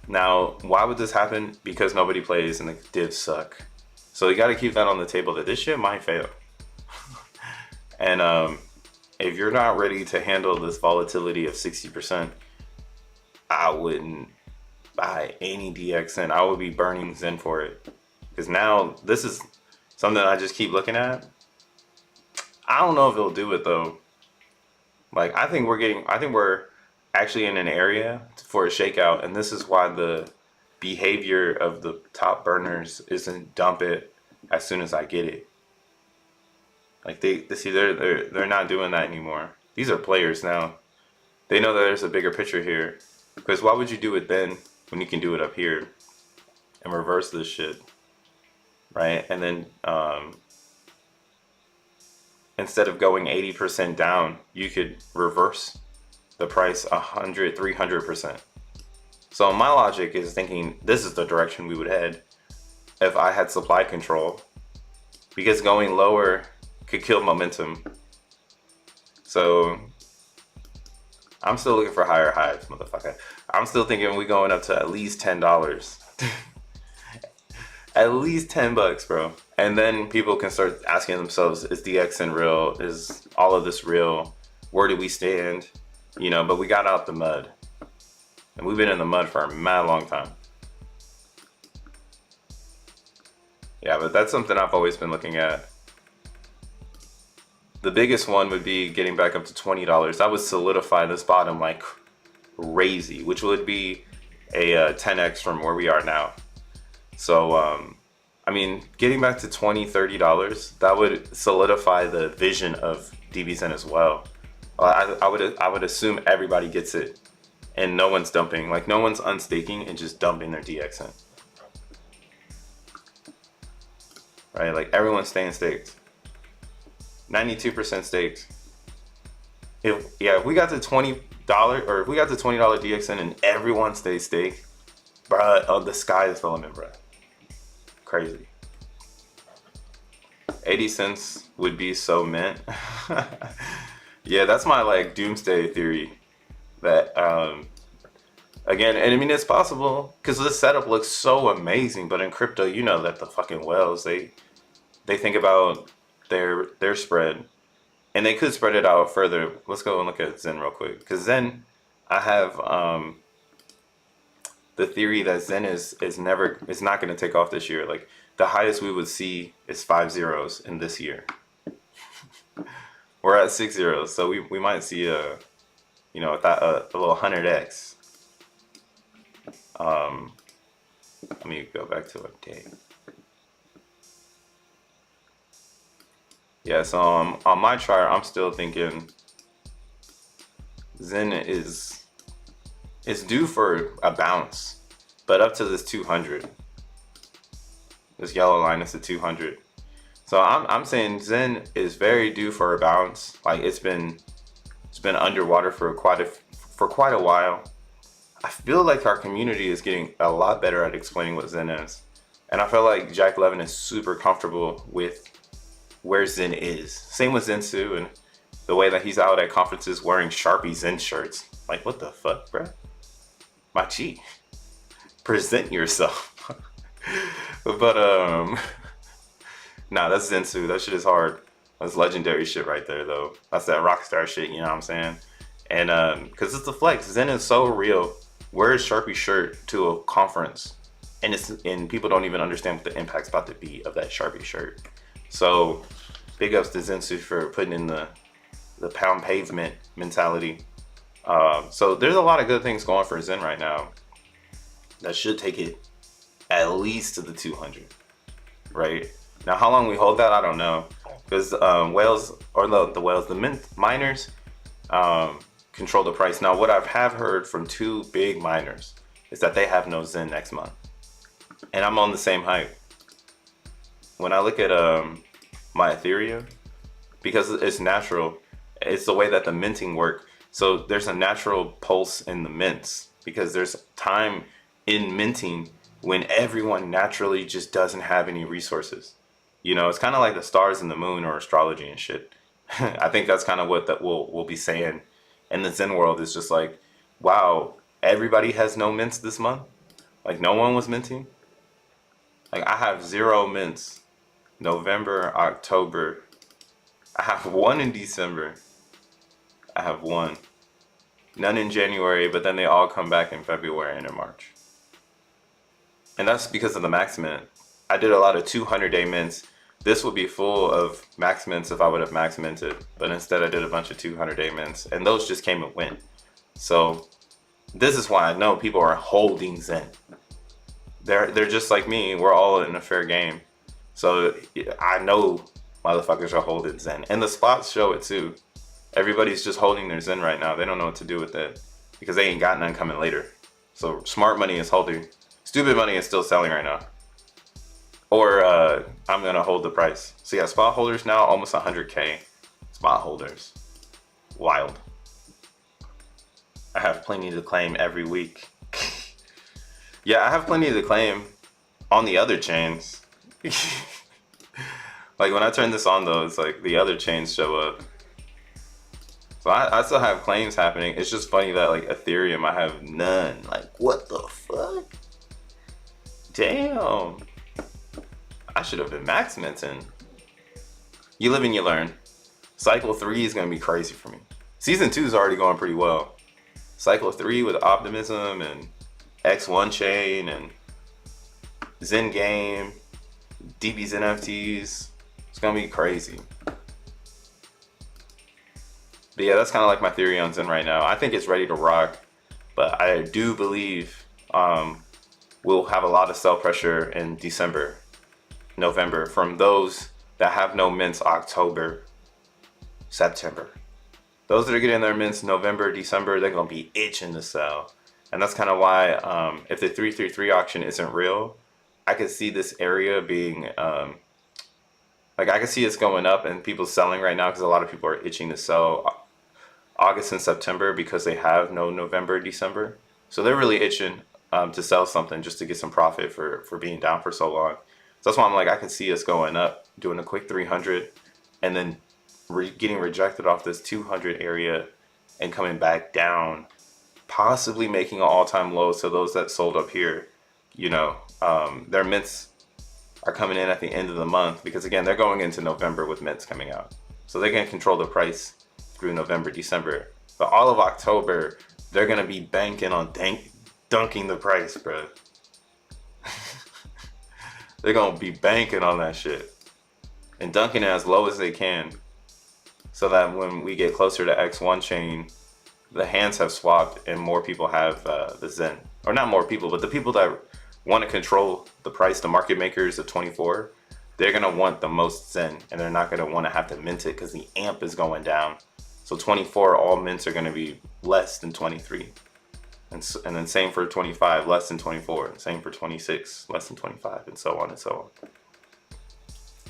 Now, why would this happen? Because nobody plays and the divs suck. So you got to keep that on the table that this shit might fail. And if you're not ready to handle this volatility of 60%, I wouldn't buy any DXN. I would be burning Zen for it. Because now this is something I just keep looking at. I don't know if it'll do it though. Like I think we're actually in an area for a shakeout, and this is why the behavior of the top burners isn't dump it as soon as I get it. Like they're not doing that anymore. These are players now. They know that there's a bigger picture here. Because why would you do it then when you can do it up here and reverse this shit, right? And then instead of going 80% down, you could reverse the price 100, 300%. So my logic is thinking this is the direction we would head if I had supply control, because going lower could kill momentum. So I'm still looking for higher highs, motherfucker. I'm still thinking we going up to at least $10. At least $10, bro. And then people can start asking themselves, is DXN real? Is all of this real? Where do we stand? You know, but we got out the mud. And we've been in the mud for a mad long time. Yeah, but that's something I've always been looking at. The biggest one would be getting back up to $20. That would solidify this bottom like crazy, which would be a 10x from where we are now. So, I mean, getting back to $20, $30, that would solidify the vision of DBxen as well. I would assume everybody gets it, and no one's dumping. Like no one's unstaking and just dumping their DXN. Right? Like everyone's staying staked. 92% staked. If we got to $20 or if we got to $20 DXN and everyone stays staked, bruh, the sky is the limit, bruh. Crazy. 80 cents would be so mint. Yeah, that's my like doomsday theory. That again, and I mean it's possible because this setup looks so amazing, but in crypto, you know that the fucking whales they think about their spread, and they could spread it out further. Let's go and look at Zen real quick, because Zen, I have the theory that Zen is not going to take off this year. Like the highest we would see is 5 zeros in this year. We're at 6 zeros, so we might see a little 100x. Let me go back to a day. Yeah, so on my chart, I'm still thinking Zen is due for a bounce, but up to this 200. This yellow line is the 200. So I'm saying Zen is very due for a bounce. Like it's been underwater for quite a while. I feel like our community is getting a lot better at explaining what Zen is, and I feel like Jack Levin is super comfortable with where Zen is. Same with Zensu and the way that he's out at conferences wearing Sharpie Zen shirts. Like, what the fuck, bruh? My G. Present yourself. But, nah, that's Zensu. That shit is hard. That's legendary shit right there, though. That's that rockstar shit, you know what I'm saying? And, because it's the flex. Zen is so real. Wear a Sharpie shirt to a conference, and people don't even understand what the impact's about to be of that Sharpie shirt. So, big ups to Zensu for putting in the pound pavement mentality. So there's a lot of good things going for Zen right now that should take it at least to the 200, right? Now, how long we hold that, I don't know, because the mint miners control the price. Now, what I have heard from two big miners is that they have no Zen next month, and I'm on the same hype. When I look at my Ethereum, because it's natural, it's the way that the minting work. So there's a natural pulse in the mints because there's time in minting when everyone naturally just doesn't have any resources. You know, it's kind of like the stars and the moon or astrology and shit. I think that's kind of what that we'll be saying. And the Zen world is just like, wow, everybody has no mints this month. Like no one was minting. Like I have 0 mints November, October. I have one in December. I have one. None in January, but then they all come back in February and in March. And that's because of the max mint. I did a lot of 200-day mints. This would be full of max mints if I would have max minted, but instead I did a bunch of 200-day mints, and those just came and went. So this is why I know people are holding Zen. They're just like me. We're all in a fair game. So I know motherfuckers are holding Zen, and the spots show it too. Everybody's just holding their Zen right now. They don't know what to do with it because they ain't got none coming later. So smart money is holding. Stupid money is still selling right now. Or I'm gonna hold the price. So yeah, spot holders now almost 100K. Spot holders, wild. I have plenty to claim every week. Yeah, I have plenty to claim on the other chains. Like when I turn this on though, it's like the other chains show up. So I still have claims happening. It's just funny that like Ethereum, I have none. Like what the fuck? Damn. I should have been max minting. You live and you learn. Cycle 3 is gonna be crazy for me. Season 2 is already going pretty well. Cycle 3 with Optimism and X1 chain and Zen.game, DBxenNFTs. It's gonna be crazy. But yeah, that's kind of like my theory on Zen right now. I think it's ready to rock, but I do believe we'll have a lot of sell pressure in December, November from those that have no mints October, September. Those that are getting their mints November, December, they're gonna be itching to sell. And that's kind of why if the 333 auction isn't real, I could see this area being, like I could see it's going up and people selling right now because a lot of people are itching to sell August and September because they have no November, December. So they're really itching to sell something just to get some profit for being down for so long. So that's why I'm like, I can see us going up, doing a quick 300 and then getting rejected off this 200 area and coming back down, possibly making an all-time low. So those that sold up here, you know, their mints are coming in at the end of the month because again, they're going into November with mints coming out. So they can control the price through November, December. But all of October, they're gonna be banking on dunking the price, bro. They're gonna be banking on that shit and dunking it as low as they can so that when we get closer to X1 chain, the hands have swapped and more people have the Zen. Or not more people, but the people that want to control the price, the market makers of 24, they're gonna want the most Zen and they're not gonna want to have to mint it because the amp is going down. So 24, all mints are gonna be less than 23. And then same for 25, less than 24. Same for 26, less than 25, and so on and so on.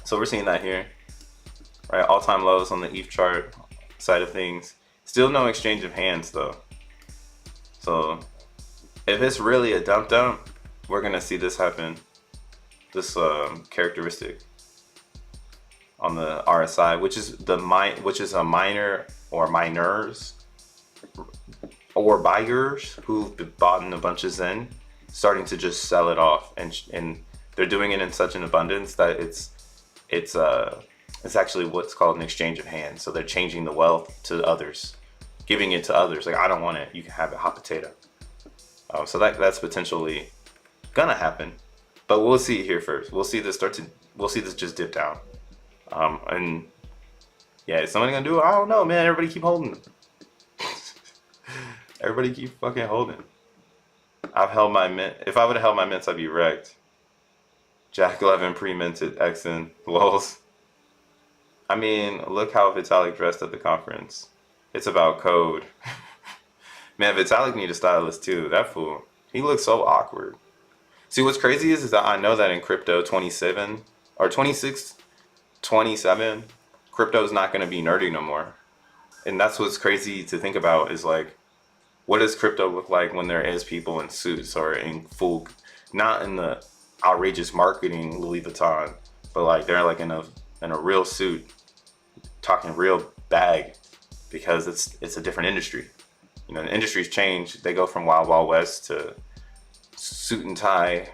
So we're seeing that here, right? All-time lows on the ETH chart side of things. Still no exchange of hands though. So if it's really a dump, we're gonna see this happen. This characteristic on the RSI, which is a miner or miners or buyers who've bought in a bunch of Zen, starting to just sell it off, and they're doing it in such an abundance that it's actually what's called an exchange of hands. So they're changing the wealth to others, giving it to others. Like, I don't want it, you can have it, hot potato. So that's potentially gonna happen, but we'll see here first. We'll see this just dip down. And yeah, is somebody gonna do it? I don't know, man. Everybody keep holding. Everybody keep fucking holding. I've held my mint. If I would have held my mints, I'd be wrecked. Jack 11 pre-minted XEN lols. I mean, look how Vitalik dressed at the conference. It's about code. Man, Vitalik need a stylist too. That fool. He looks so awkward. See, what's crazy is that I know that in crypto 27 or 26, 27, crypto is not going to be nerdy no more. And that's what's crazy to think about is like, what does crypto look like when there is people in suits or in full, not in the outrageous marketing Louis Vuitton, but like they're like in a real suit, talking real bag, because it's a different industry. You know, the industry's changed. They go from Wild Wild West to suit and tie,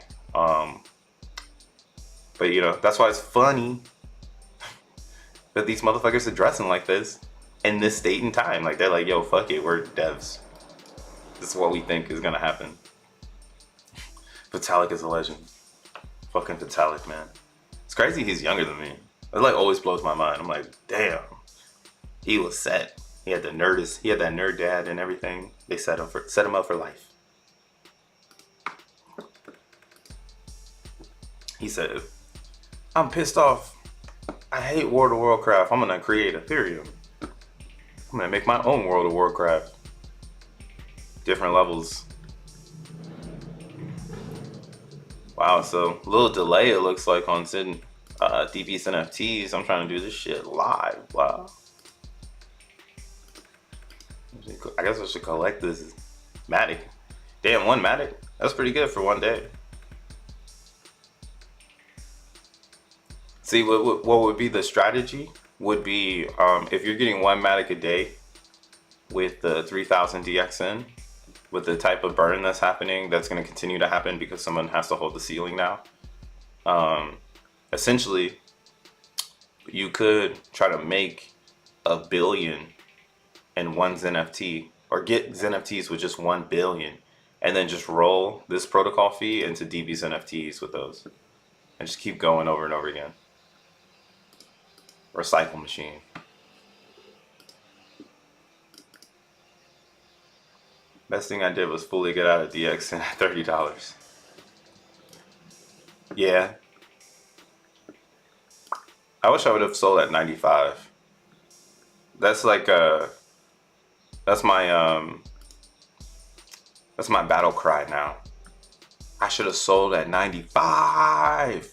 But you know, that's why it's funny that these motherfuckers are dressing like this in this state and time. Like, they're like, yo, fuck it, we're devs. This is what we think is gonna happen. Vitalik is a legend. Fucking Vitalik, man. It's crazy he's younger than me. It like always blows my mind. I'm like, damn. He was set. He had that nerd dad and everything. They set him up for life. He said, I'm pissed off. I hate World of Warcraft. I'm gonna create Ethereum. I'm gonna make my own World of Warcraft. Different levels. Wow, so a little delay it looks like on Zen DBxenNFTs. I'm trying to do this shit live. Wow. I guess I should collect this Matic. Damn, one Matic? That's pretty good for one day. See, what would be the strategy would be if you're getting one Matic a day with the 3000 DXN, with the type of burn that's happening, that's going to continue to happen because someone has to hold the ceiling now. Essentially, you could try to make 1 billion in one XeNFT, or get XeNFTs with just 1 billion, and then just roll this protocol fee into DBxenNFTs with those, and just keep going over and over again. Recycle machine. Best thing I did was fully get out of DX at $30. Yeah. I wish I would have sold at 95. That's like that's my battle cry now. I should have sold at 95.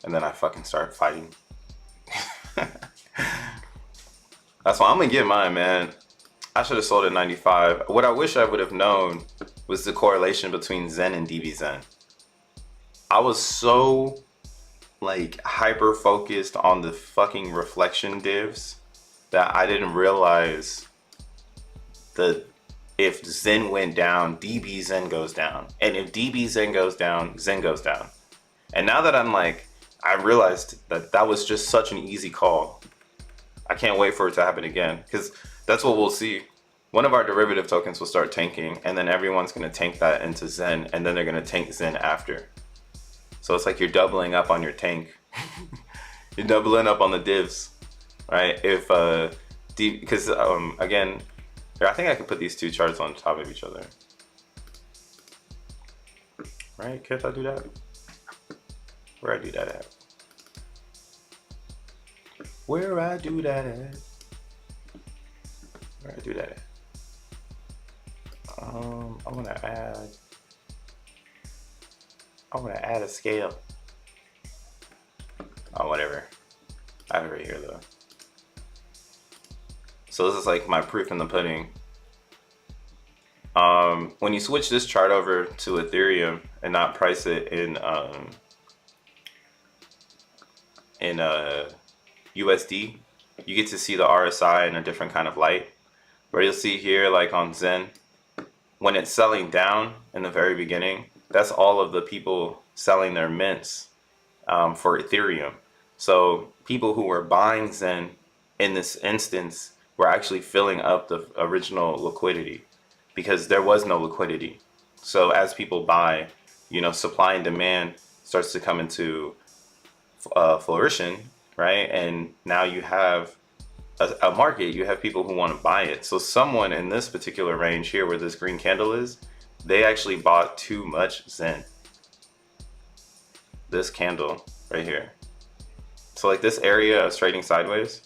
And then I fucking start fighting. That's why I'm gonna get mine, man. I should have sold at 95. What I wish I would have known was the correlation between Zen and DBxen. I was so like hyper focused on the fucking reflection divs that I didn't realize that if Zen went down, DBxen goes down. And if DBxen goes down, Zen goes down. And now that I'm like, I realized that that was just such an easy call. I can't wait for it to happen again, because that's what we'll see. One of our derivative tokens will start tanking, and then everyone's going to tank that into Zen, and then they're going to tank Zen after. So it's like you're doubling up on your tank. You're doubling up on the divs, right? If because again, I think I could put these two charts on top of each other, right? Can't I do that? Where I do that at? Where I do that at? Where I do that at? I'm gonna add a scale. Oh, whatever. I have it right here though. So this is like my proof in the pudding. When you switch this chart over to Ethereum and not price it in USD, you get to see the RSI in a different kind of light. Where you'll see here, like on Zen, when it's selling down in the very beginning, that's all of the people selling their mints for Ethereum. So people who were buying Zen in this instance were actually filling up the original liquidity, because there was no liquidity. So as people buy, you know, supply and demand starts to come into flourishing, right? And now you have a market, you have people who want to buy it. So someone in this particular range here where this green candle is, they actually bought too much Zen. This candle right here. So like this area of trading sideways,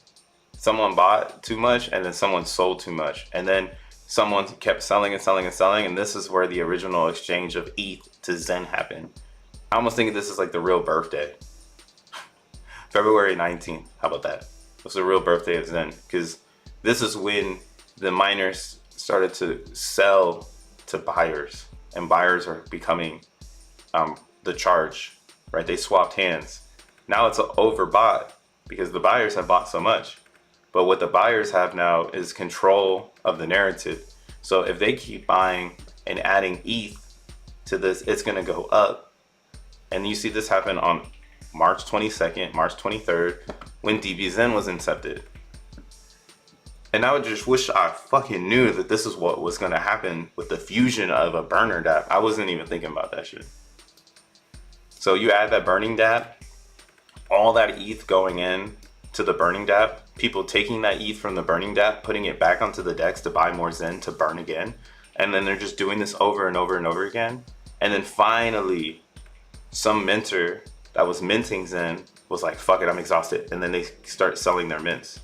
someone bought too much and then someone sold too much. And then someone kept selling and selling and selling. And this is where the original exchange of ETH to Zen happened. I almost think this is like the real birthday. February 19th, how about that? It was the real birthday of Zen, because this is when the miners started to sell to buyers, and buyers are becoming the charge, right? They swapped hands. Now it's overbought because the buyers have bought so much. But what the buyers have now is control of the narrative. So if they keep buying and adding ETH to this, it's gonna go up. And you see this happen on March 22nd, March 23rd, when DBxen was incepted. And I would just wish I fucking knew that this is what was going to happen with the fusion of a burner dApp. I wasn't even thinking about that shit. So you add that burning dApp, all that ETH going in to the burning dApp, people taking that ETH from the burning dApp, putting it back onto the DEX to buy more Zen to burn again. And then they're just doing this over and over and over again. And then finally, some minter that was minting Zen was like, fuck it, I'm exhausted. And then they start selling their mints.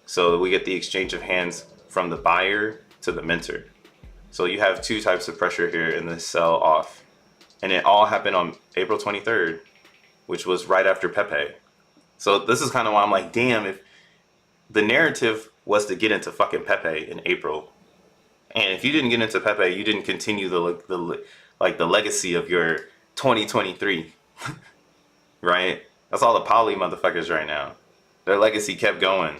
So we get the exchange of hands from the buyer to the minter. So you have two types of pressure here in this sell off. And it all happened on April 23rd, which was right after P.o.P. So this is kind of why I'm like, damn, if the narrative was to get into fucking P.o.P. in April, and if you didn't get into P.o.P., you didn't continue the legacy of your 2023, right? That's all the poly motherfuckers right now. Their legacy kept going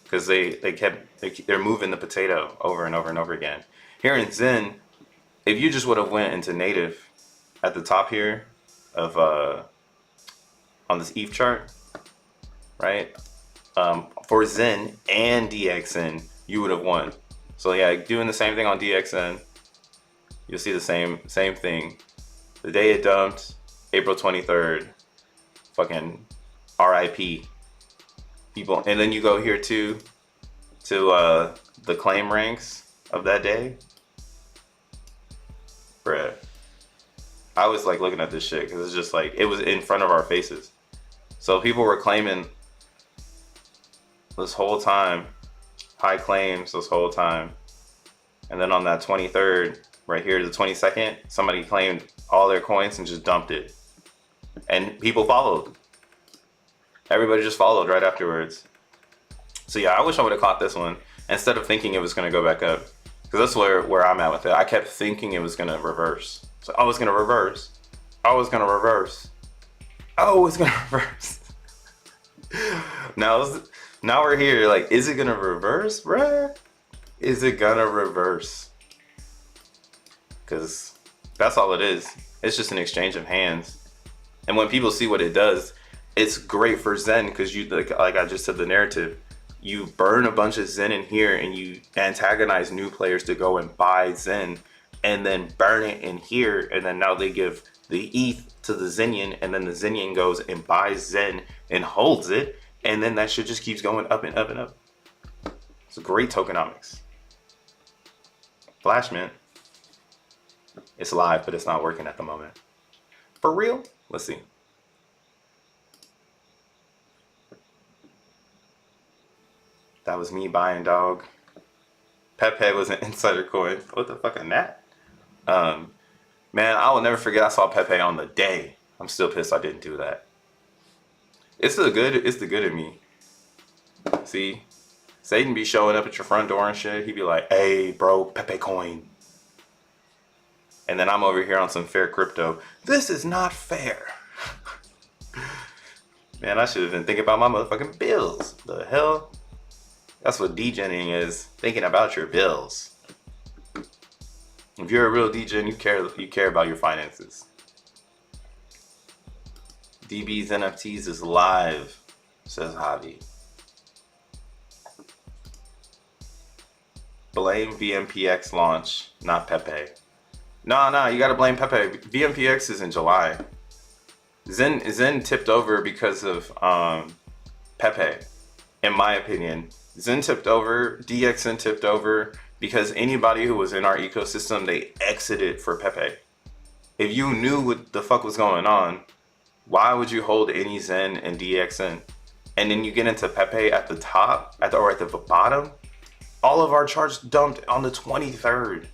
because they're moving the potato over and over and over again. Here in Zen, if you just would have went into native at the top here of on this ETH chart, right? For Zen and DXen, you would have won. So yeah, doing the same thing on DXen, you'll see the same thing. The day it dumped, April 23rd, fucking RIP people. And then you go here to the claim ranks of that day. Bruh. I was like looking at this shit because it's just like, it was in front of our faces. So people were claiming this whole time, high claims this whole time. And then on that 23rd, right here, the 22nd, somebody claimed all their coins and just dumped it. And people followed. Everybody just followed right afterwards. So yeah, I wish I would have caught this one instead of thinking it was going to go back up. Because that's where I'm at with it. I kept thinking it was going to reverse. So I was going to reverse. I was going to reverse. Oh, it's going to reverse. Now we're here. Like, is it going to reverse, bruh? Is it going to reverse? Because that's all it is. It's just an exchange of hands. And when people see what it does, it's great for Zen because you, like I just said, the narrative, you burn a bunch of Zen in here and you antagonize new players to go and buy Zen and then burn it in here. And then now they give the ETH to the Zenian and then the Zenian goes and buys Zen and holds it. And then that shit just keeps going up and up and up. It's great tokenomics. Flash Mint. It's live, but it's not working at the moment. For real? Let's see. That was me buying, dog. P.o.P was an insider coin. What the fuck on that? Man, I will never forget I saw P.o.P on the day. I'm still pissed I didn't do that. It's the good in me. See? Satan be showing up at your front door and shit. He be like, hey, bro, P.o.P coin. And then I'm over here on some fair crypto. This is not fair. Man, I should have been thinking about my motherfucking bills. The hell? That's what degening is. Thinking about your bills. If you're a real degen, you care about your finances. DBxenNFTs is live, says Javi. Blame VMPX launch, not P.o.P. No, you gotta blame P.o.P. VMPX is in July. Zen tipped over because of P.o.P. In my opinion. Zen tipped over, DXen tipped over because anybody who was in our ecosystem, they exited for P.o.P. If you knew what the fuck was going on, why would you hold any Zen and DXen? And then you get into P.o.P at the top, or at the bottom. All of our charts dumped on the 23rd.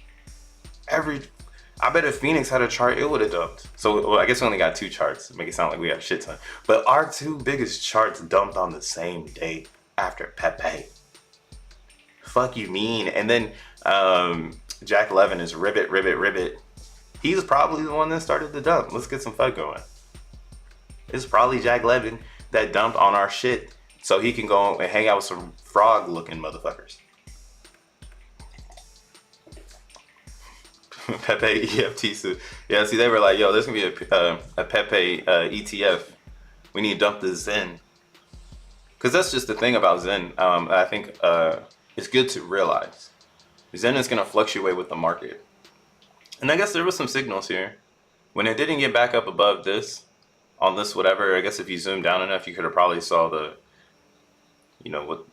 I bet if Phoenix had a chart, it would have dumped. So well, I guess we only got two charts to make it sound like we have a shit ton. But our two biggest charts dumped on the same day after P.o.P. Fuck you mean? And then Jack Levin is ribbit. He's probably the one that started the dump. Let's get some FUD going. It's probably Jack Levin that dumped on our shit so he can go and hang out with some frog looking motherfuckers. P.o.P EFT. So, yeah, see, they were like, yo, there's gonna be a P.o.P ETF. We need to dump the Zen. Because that's just the thing about Zen. I think it's good to realize. Zen is going to fluctuate with the market. And I guess there was some signals here. When it didn't get back up above this, on this whatever, I guess if you zoom down enough, you could have probably saw the,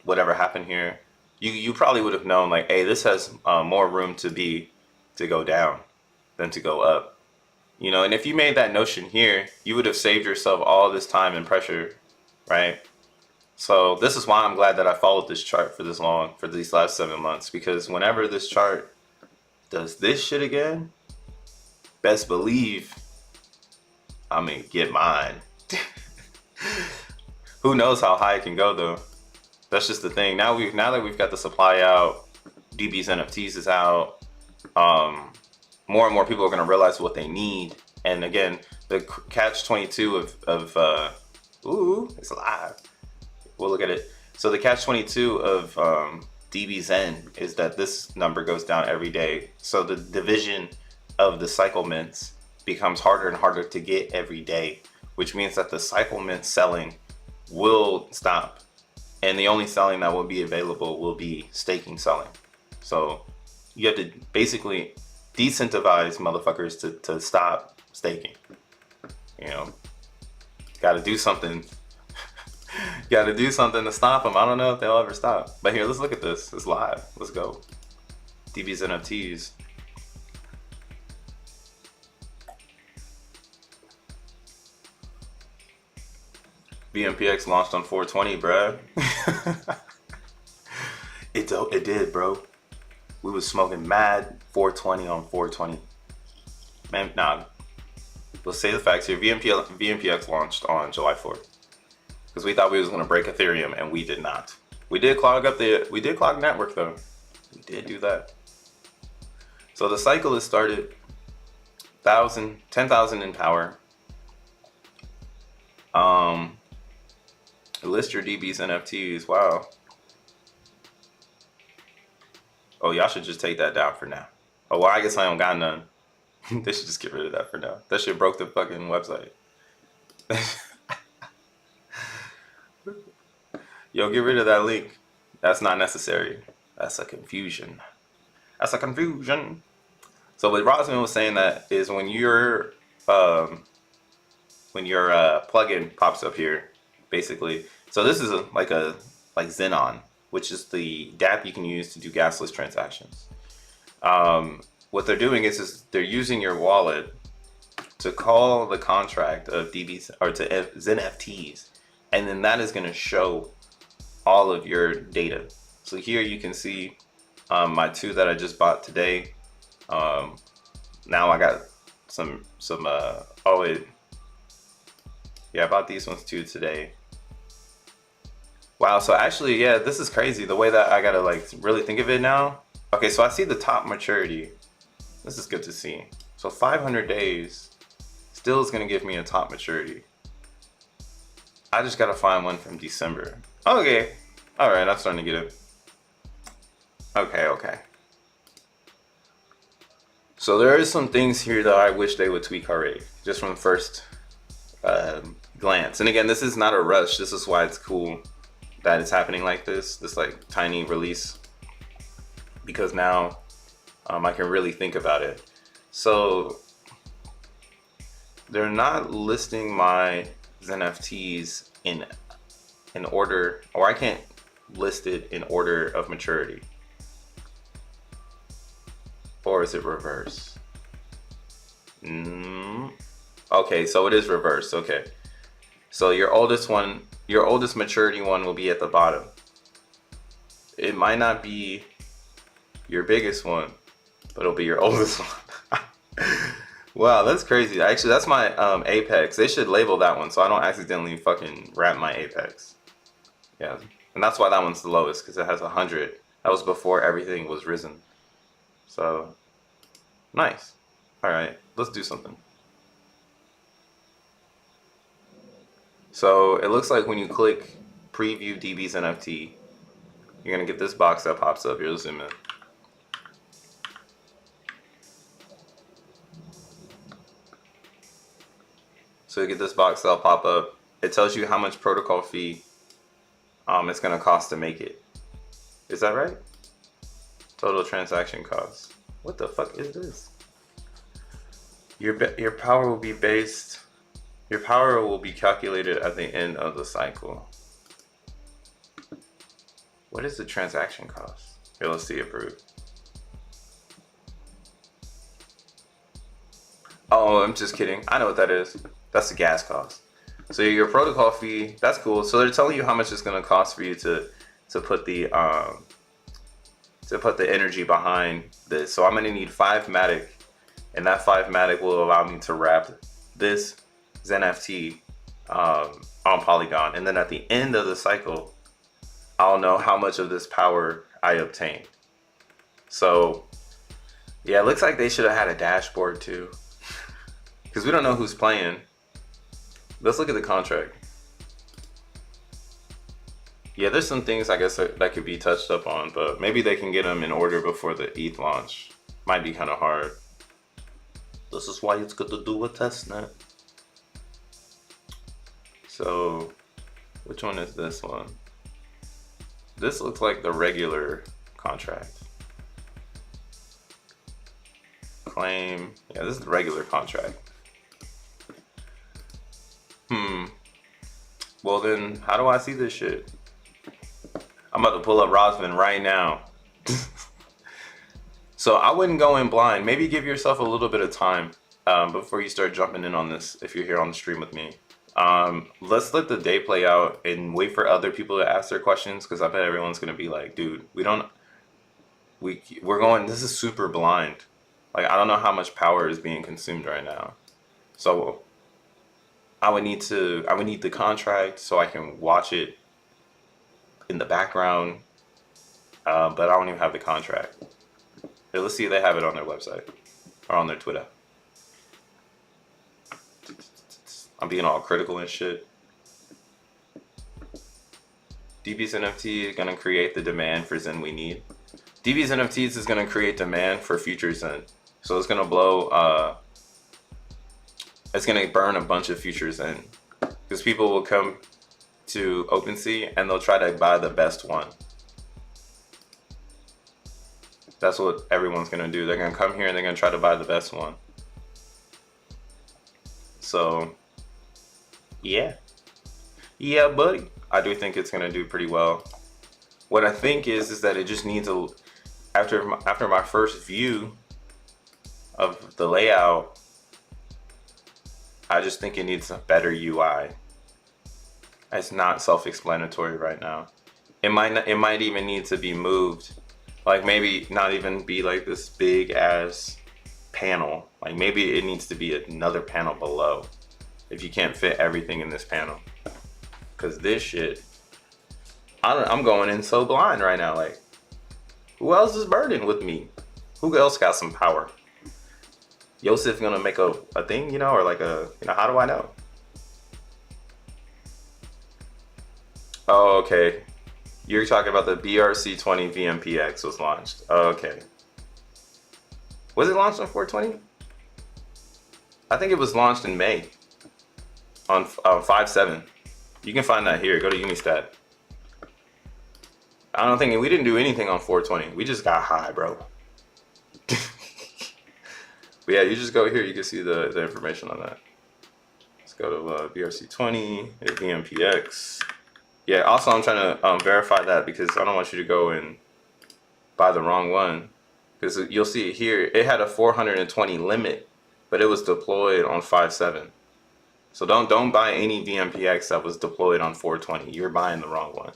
whatever happened here. You probably would have known, like, hey, this has more room to go down than to go up. And if you made that notion here, you would have saved yourself all this time and pressure, right? So this is why I'm glad that I followed this chart for this long, for these last 7 months, because whenever this chart does this shit again, best believe I'm gonna get mine. Who knows how high it can go though? That's just the thing. Now that we've got the supply out, DBxenNFTs is out. More and more people are gonna realize what they need. And again, the catch-22 of ooh, it's live. We'll look at it. So the catch-22 of DBxen is that this number goes down every day. So the division of the cycle mints becomes harder and harder to get every day, which means that the cycle mint selling will stop. And the only selling that will be available will be staking selling. So you have to basically decentivize motherfuckers to stop staking. Got to do something. Got to do something to stop them. I don't know if they'll ever stop. But here, let's look at this. It's live. Let's go. DBxenNFTs. BMPX launched on 420, bruh. It did, bro. We was smoking mad 420 on 420. Man, nah. Let's say the facts here. VMPX launched on July 4th. Because we thought we was going to break Ethereum, and we did not. We did clog network, though. We did do that. So the cycle has started 10,000 in power. List your DBxenNFTs. Wow. Oh, y'all should just take that down for now. Oh, well, I guess I don't got none. They should just get rid of that for now. That shit broke the fucking website. Yo, get rid of that link. That's not necessary. That's a confusion. So what Rosman was saying that is when your plugin pops up here, basically. So this is like Xenon, which is the dApp you can use to do gasless transactions. What they're doing is they're using your wallet to call the contract of DBs or to xeNFTs, and then that is going to show all of your data. So here you can see my 2 that I just bought today. Now I got some I bought these ones too today. Wow, so actually, yeah, this is crazy the way that I gotta like really think of it now. Okay, so I see the top maturity. This is good to see. So 500 days still is gonna give me a top maturity. I just gotta find one from December. Okay, all right, I'm starting to get it. Okay. So there is some things here that I wish they would tweak already, just from the first glance. And again, this is not a rush. This is why it's cool that it's happening like this like tiny release, because now I can really think about it. So they're not listing my xeNFTs in order, or I can't list it in order of maturity. Or is it reverse? Okay, so it is reverse. Okay, so your oldest maturity one will be at the bottom. It might not be your biggest one, but it'll be your oldest one. Wow, that's crazy. Actually, that's my Apex. They should label that one so I don't accidentally fucking wrap my Apex. Yeah, and that's why that one's the lowest, because it has 100. That was before everything was risen. So, nice. All right, let's do something. So it looks like when you click preview DBxenNFT, you're gonna get this box that pops up. Here, let's zoom in. So you get this box that'll pop up. it tells you how much protocol fee it's gonna cost to make it. Is that right? Total transaction cost. What the fuck is this? Your power will be based. Your power will be calculated at the end of the cycle. What is the transaction cost? Here, let's see approved. Oh, I'm just kidding. I know what that is. That's the gas cost. So your protocol fee, that's cool. So they're telling you how much it's gonna cost for you to put the energy behind this. So I'm gonna need 5 Matic, and that 5 Matic will allow me to wrap this xeNFT on Polygon, and then at the end of the cycle, I'll know how much of this power I obtained. So yeah, it looks like they should have had a dashboard too, because we don't know who's playing. Let's look at the contract. Yeah, there's some things I guess that could be touched up on, but maybe they can get them in order before the ETH launch. Might be kind of hard. This is why it's good to do a testnet. So, which one is this one? This looks like the regular contract. Claim, yeah, this is the regular contract. Well then, how do I see this shit? I'm about to pull up Rosman right now. So I wouldn't go in blind. Maybe give yourself a little bit of time before you start jumping in on this if you're here on the stream with me. Let's let the day play out and wait for other people to ask their questions, because I bet everyone's gonna be like, dude, we're going, this is super blind. Like, I don't know how much power is being consumed right now. So I would need the contract so I can watch it in the background, but I don't even have the contract. Here, let's see if they have it on their website or on their Twitter. I'm being all critical and shit. DBxenNFT is gonna create the demand for Zen we need. DBxenNFTs is gonna create demand for future Zen. So it's gonna blow, it's gonna burn a bunch of future Zen, because people will come to OpenSea and they'll try to buy the best one. That's what everyone's gonna do. They're gonna come here and they're gonna try to buy the best one. So yeah, buddy. I do think it's gonna do pretty well. What I think is that it just needs a, after my first view of the layout, I just think it needs a better UI. It's not self-explanatory right now. It might even need to be moved. Like, maybe not even be like this big ass panel. Like, maybe it needs to be another panel below if you can't fit everything in this panel. Cause this shit, I'm going in so blind right now. Like, who else is burning with me? Who else got some power? Yosef gonna make a thing, you know, or like a, you know, how do I know? Oh, okay. You're talking about the BRC20 VMPX was launched. Oh, okay. Was it launched on 420? I think it was launched in May on 5/7. You can find that here. Go to Unistat. I don't think we didn't do anything on 420. We just got high, bro. But yeah, you just go here. You can see the information on that. Let's go to BRC20, VMPX. Yeah, also I'm trying to verify that, because I don't want you to go and buy the wrong one. Because you'll see it here, it had a 420 limit, but it was deployed on 5/7. So don't buy any VMPX that was deployed on 420. You're buying the wrong one.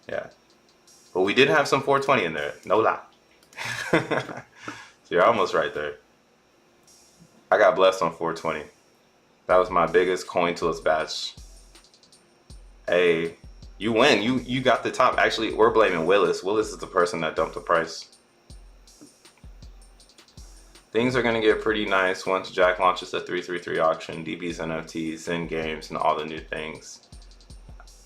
Yeah. But we did have some 420 in there, no lie. So you're almost right there. I got blessed on 420. That was my biggest coin toss batch. Hey, you win. You got the top. Actually, we're blaming Willis. Willis is the person that dumped the price. Things are gonna get pretty nice once Jack launches the 333 auction, DBxenNFTs, Zen games, and all the new things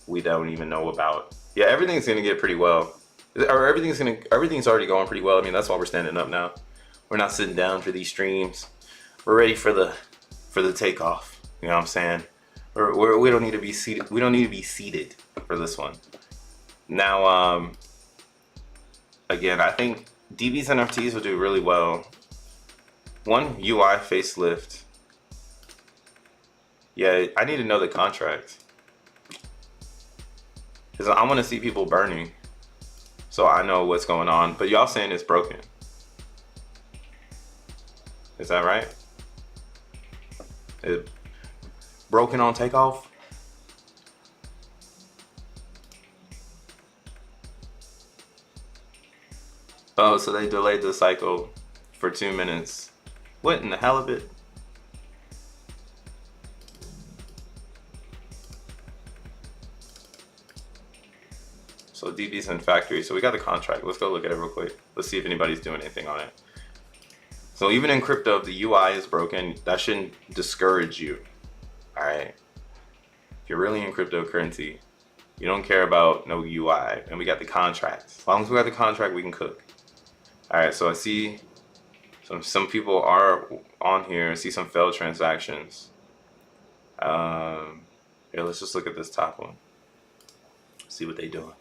we don't even know about. Yeah, everything's gonna get pretty well. Or everything's already going pretty well. I mean, that's why we're standing up now. We're not sitting down for these streams. We're ready for the takeoff. You know what I'm saying? We don't need to be seated. We don't need to be seated for this one. Now, again, I think DBxenNFTs will do really well. One, UI facelift. Yeah, I need to know the contract. Because I want to see people burning. So I know what's going on. But y'all saying it's broken. Is that right? It broken on takeoff? Oh, so they delayed the cycle for 2 minutes. What in the hell of it? So DBxen factory. So we got the contract. Let's go look at it real quick. Let's see if anybody's doing anything on it. So even in crypto, if the UI is broken, that shouldn't discourage you. All right. If you're really in cryptocurrency, you don't care about no UI, and we got the contract. As long as we got the contract, we can cook. All right. So I see some people are on here. I see some failed transactions. Here, let's just look at this top one. See what they doing.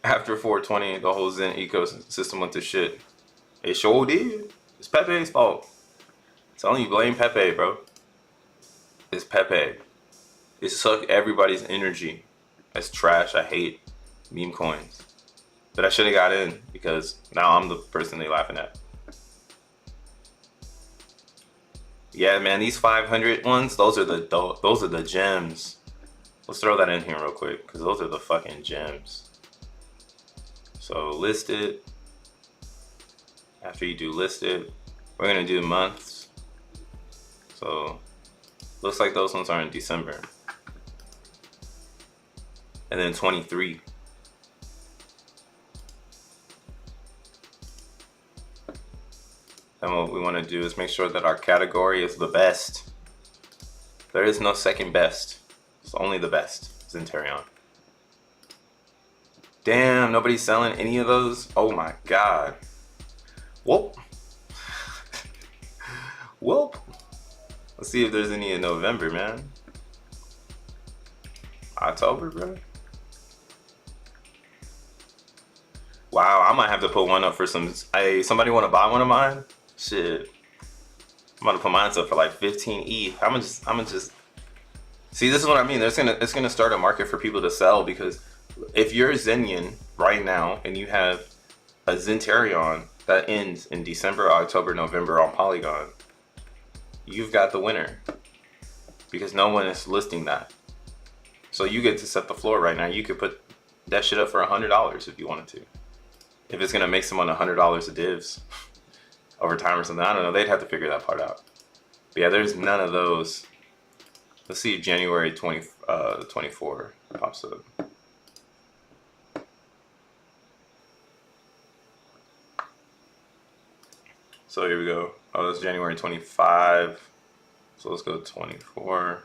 After 420, the whole Zen ecosystem went to shit. It sure did. It's Pepe's fault. It's only you blame Pepe, bro. It's Pepe. It sucked everybody's energy. That's trash. I hate meme coins. But I should have got in because now I'm the person they laughing at. Yeah, man, these 500 ones, those are the gems. Let's throw that in here real quick because those are the fucking gems. So listed. After you do listed, we're gonna do months. So looks like those ones are in December. And then 23. And what we want to do is make sure that our category is the best. There is no second best. It's only the best. Zenterion. Damn, nobody's selling any of those? Oh my god. Whoop. Whoop. Let's see if there's any in November, man. October, bro. Wow, I might have to put one up for some. Hey, somebody want to buy one of mine? Shit. I'm gonna put mine up for like 15 ETH. I'm gonna just. See, this is what I mean. It's gonna start a market for people to sell because if you're Zenian right now and you have a Zenterion that ends in December, October, November on Polygon, you've got the winner because no one is listing that. So you get to set the floor right now. You could put that shit up for $100 if you wanted to. If it's gonna make someone $100 of divs over time or something, I don't know. They'd have to figure that part out. But yeah, there's none of those. Let's see if January 24 pops up. So here we go. Oh, that's January 25. So let's go 24.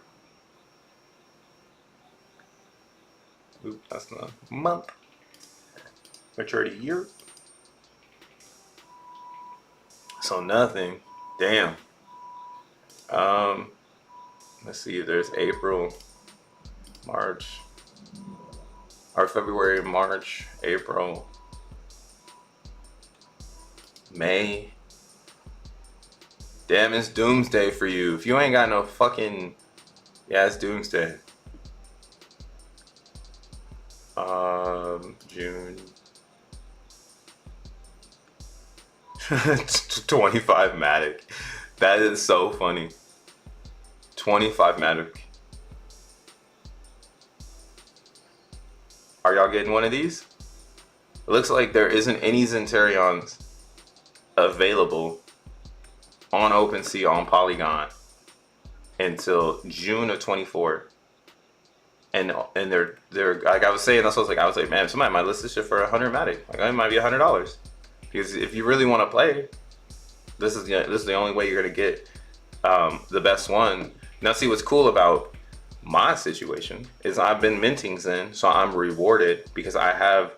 Oop, that's the month. Maturity year. So nothing. Damn. Let's see if there's April, March, or February, March, April, May. Damn, it's doomsday for you. If you ain't got no fucking, yeah, it's doomsday. June. 25 Matic. That is so funny. 25 Matic. Are y'all getting one of these? It looks like there isn't any Zenterions available on OpenSea on Polygon until June of 24. And they're like I was saying, that's what I was like, man, somebody might list this shit for 100 Matic. Like it might be $100. Because if you really want to play, this is the only way you're gonna get the best one. Now, see what's cool about my situation is I've been minting Zen, so I'm rewarded because I have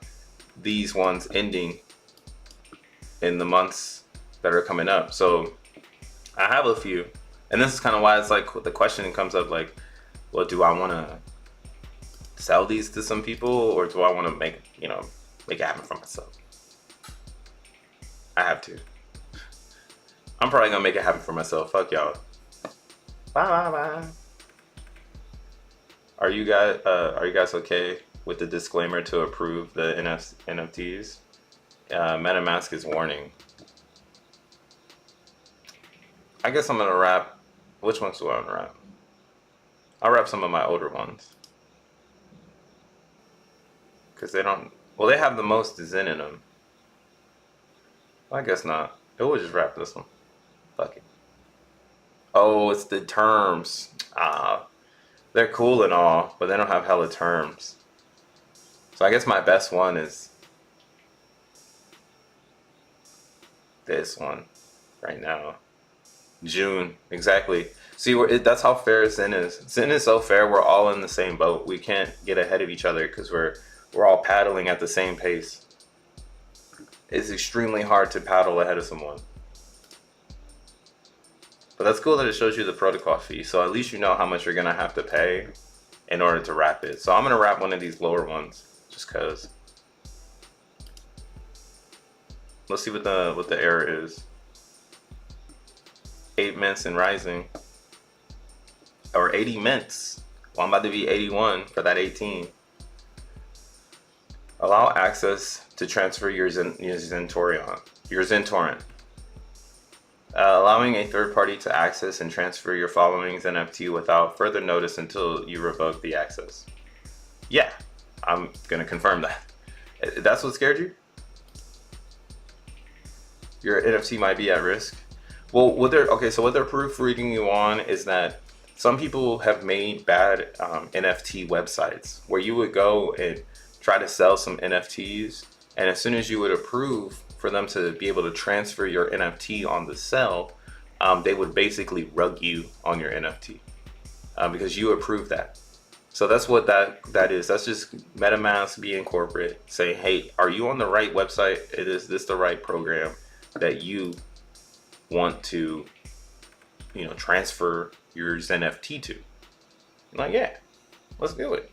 these ones ending in the months that are coming up. So I have a few, and this is kind of why it's like the question comes up like, well, do I want to sell these to some people, or do I want to make it happen for myself? I have to. I'm probably gonna make it happen for myself. Fuck y'all. Bye bye bye. Are you guys okay with the disclaimer to approve the NFTs? MetaMask is warning. I guess I'm gonna wrap. Which ones do I want to wrap? I'll wrap some of my older ones. Because they don't. Well, they have the most Zen in them. Well, I guess not. It will just wrap this one. Fuck it. Oh, it's the terms. They're cool and all, but they don't have hella terms. So I guess my best one is this one right now. June, exactly. See, that's how fair Zen is. Zen is so fair. We're all in the same boat. We can't get ahead of each other because we're all paddling at the same pace. It's extremely hard to paddle ahead of someone. But that's cool that it shows you the protocol fee. So at least you know how much you're gonna have to pay in order to wrap it. So I'm gonna wrap one of these lower ones just cause. Let's see what the error is. 8 mints and rising. Or 80 mints. Well, I'm about to be 81 for that 18. Allow access to transfer your Zen torrent. Allowing a third party to access and transfer your following NFT without further notice until you revoke the access. Yeah, I'm gonna confirm that. That's what scared you? Your NFT might be at risk. Well, what they're proofreading you on is that some people have made bad NFT websites where you would go and try to sell some NFTs, and as soon as you would approve for them to be able to transfer your NFT on the sell, they would basically rug you on your NFT because you approved that. So that's what that is. That's just MetaMask being corporate, saying, hey, are you on the right website? Is this the right program that you want to, transfer your xeNFT to? I'm like, yeah, let's do it.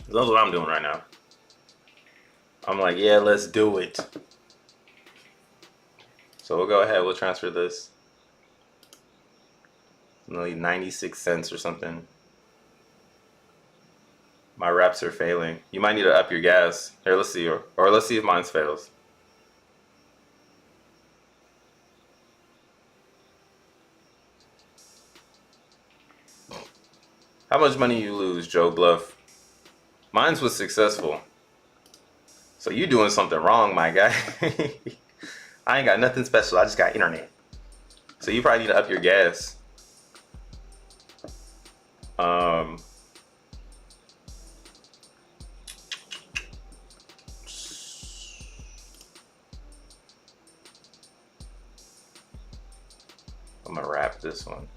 That's what I'm doing right now. I'm like, yeah, let's do it. So we'll go ahead, we'll transfer this. Only 96 cents or something. My reps are failing. You might need to up your gas. Here, let's see. Or let's see if mine fails. How much money you lose, Joe Bluff? Mine's was successful. So you doing something wrong, my guy. I ain't got nothing special. I just got internet. So you probably need to up your gas. I'm gonna wrap this one.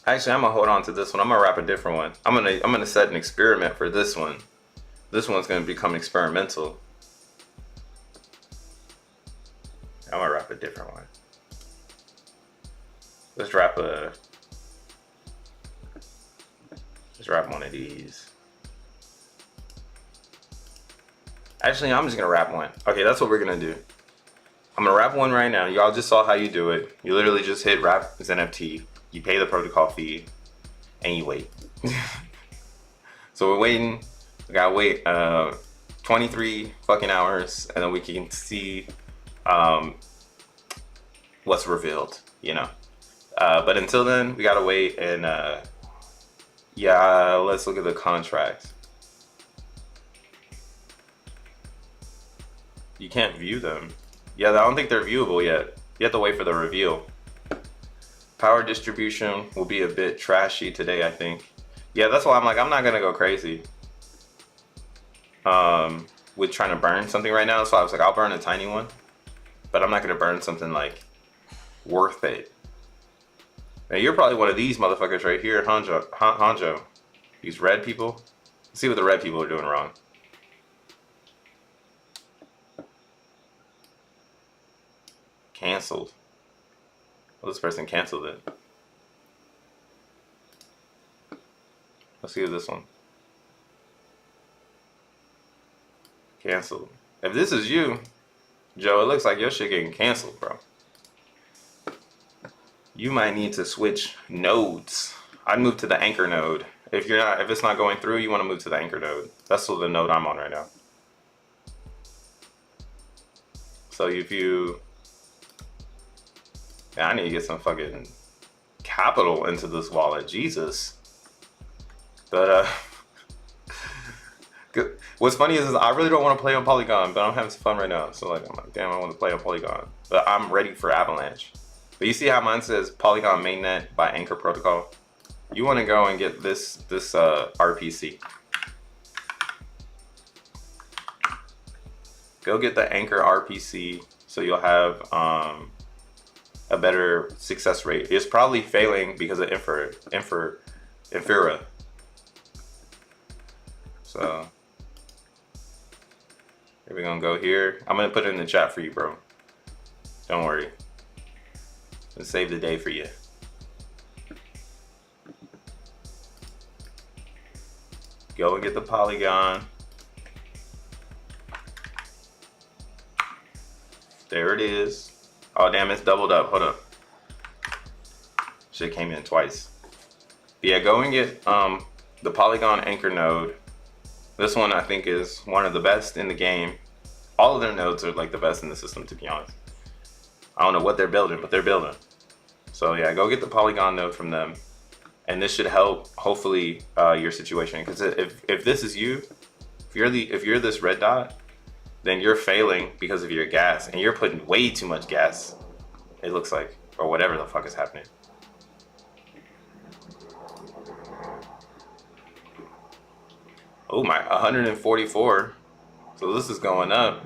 Actually, I'm gonna hold on to this one. I'm gonna wrap a different one. I'm gonna set an experiment for this one. This one's gonna become experimental. I'm gonna wrap a different one. Let's wrap one of these. Actually, I'm just gonna wrap one. Okay, that's what we're gonna do. I'm gonna wrap one right now. Y'all just saw how you do it. You literally just hit wrap XeNFT. You pay the protocol fee, and you wait. So we're waiting. We gotta wait 23 fucking hours, and then we can see what's revealed, But until then, we gotta wait, and yeah, let's look at the contract. You can't view them. Yeah, I don't think they're viewable yet. You have to wait for the reveal. Power distribution will be a bit trashy today, I think. Yeah, that's why I'm like, I'm not gonna go crazy with trying to burn something right now. So I was like, I'll burn a tiny one, but I'm not gonna burn something like worth it. Now you're probably one of these motherfuckers right here, Hanjo. These red people. Let's see what the red people are doing wrong. Canceled. Well, this person canceled it. Let's see this one. Canceled. If this is you, Joe, it looks like your shit getting canceled, bro. You might need to switch nodes. I'd move to the anchor node. If it's not going through, you want to move to the anchor node. That's the node I'm on right now. So if you, I need to get some fucking capital into this wallet, Jesus. But what's funny is I really don't want to play on Polygon, but I'm having some fun right now. So like, I'm like, damn, I want to play on Polygon, but I'm ready for Avalanche. But you see how mine says Polygon mainnet by Anchor Protocol? You want to go and get this RPC. Go get the Anchor RPC so you'll have a better success rate. It's probably failing because of Infura. So we're gonna go here. I'm gonna put it in the chat for you, bro. Don't worry. Let's save the day for you. Go and get the Polygon. There it is. Oh damn, it's doubled up. Hold up. Shit came in twice. But yeah, go and get the Polygon anchor node. This one I think is one of the best in the game. All of their nodes are like the best in the system, to be honest. I don't know what they're building, but they're building. So yeah, go get the Polygon node from them. And this should help, hopefully, your situation. Because if this is you, if you're this red dot, then you're failing because of your gas, and you're putting way too much gas. It looks like, or whatever the fuck is happening. Oh my, 144. So this is going up.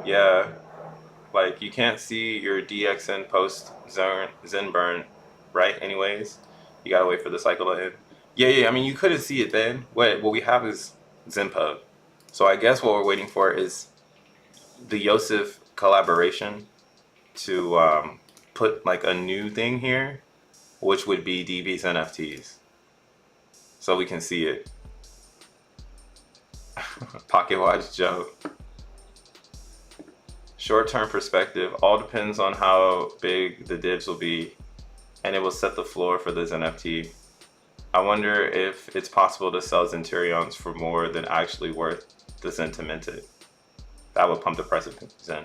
Yeah, like you can't see your DXN post Zen burn. Right, anyways, you gotta wait for the cycle to end. Yeah, I mean, you couldn't see it then. What we have is XenPub. So I guess what we're waiting for is the Yosef collaboration to put like a new thing here, which would be DBxenNFTs. So we can see it. Pocket Watch Joe. Short-term perspective, all depends on how big the divs will be, and it will set the floor for the Zen NFT. I wonder if it's possible to sell Zenterions for more than actually worth the Zen to mint it. That would pump the price of Zen.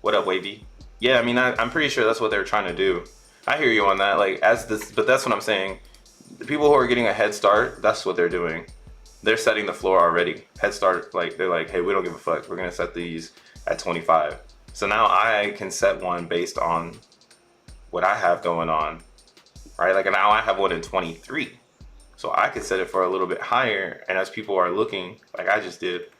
What up, Wavy? Yeah, I mean, I'm pretty sure that's what they're trying to do. I hear you on that. Like, but that's what I'm saying. The people who are getting a head start, that's what they're doing. They're setting the floor already. Head start, like they're like, hey, we don't give a fuck. We're gonna set these at 25. So now I can set one based on what I have going on, right? Like now I have one in 23. So I could set it for a little bit higher, and as people are looking, like I just did,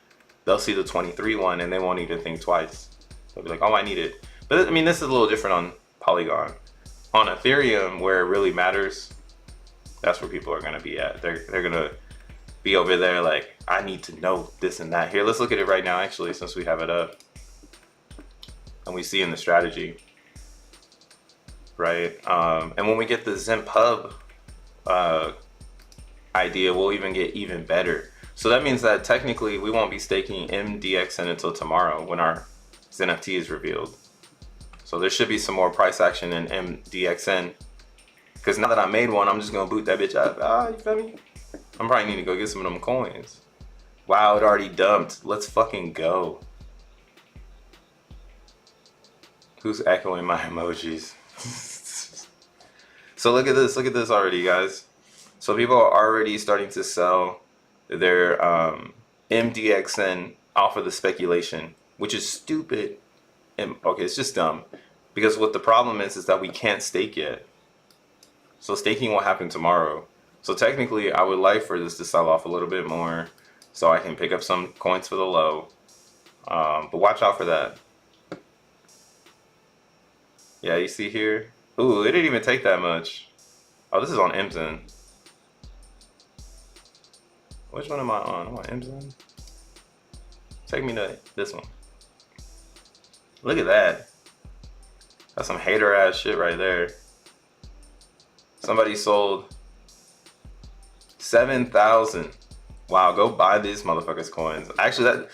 they'll see the 23 one and they won't even think twice. They'll be like, oh, I need it. But I mean, this is a little different on Polygon. On Ethereum, where it really matters, that's where people are gonna be at. They're gonna be over there like, I need to know this and that. Here, let's look at it right now, actually, since we have it up. And we see in the strategy, right? And when we get the XenPub idea, we'll even get even better. So that means that technically we won't be staking MDXN until tomorrow when our XeNFT is revealed. So there should be some more price action in MDXN. Because now that I made one, I'm just gonna boot that bitch up. Ah, you feel me? I'm probably need to go get some of them coins. Wow, it already dumped. Let's fucking go. Who's echoing my emojis? So look at this already, guys. So people are already starting to sell their MDXN off of the speculation, which is stupid. And okay, it's just dumb. Because what the problem is that we can't stake yet. So staking will happen tomorrow. So technically, I would like for this to sell off a little bit more so I can pick up some coins for the low. But watch out for that. Yeah, you see here? Ooh, it didn't even take that much. Oh, this is on MZen. Which one am I on? I'm on MZen. Take me to this one. Look at that. That's some hater ass shit right there. Somebody sold 7,000. Wow, go buy these motherfuckers coins. Actually,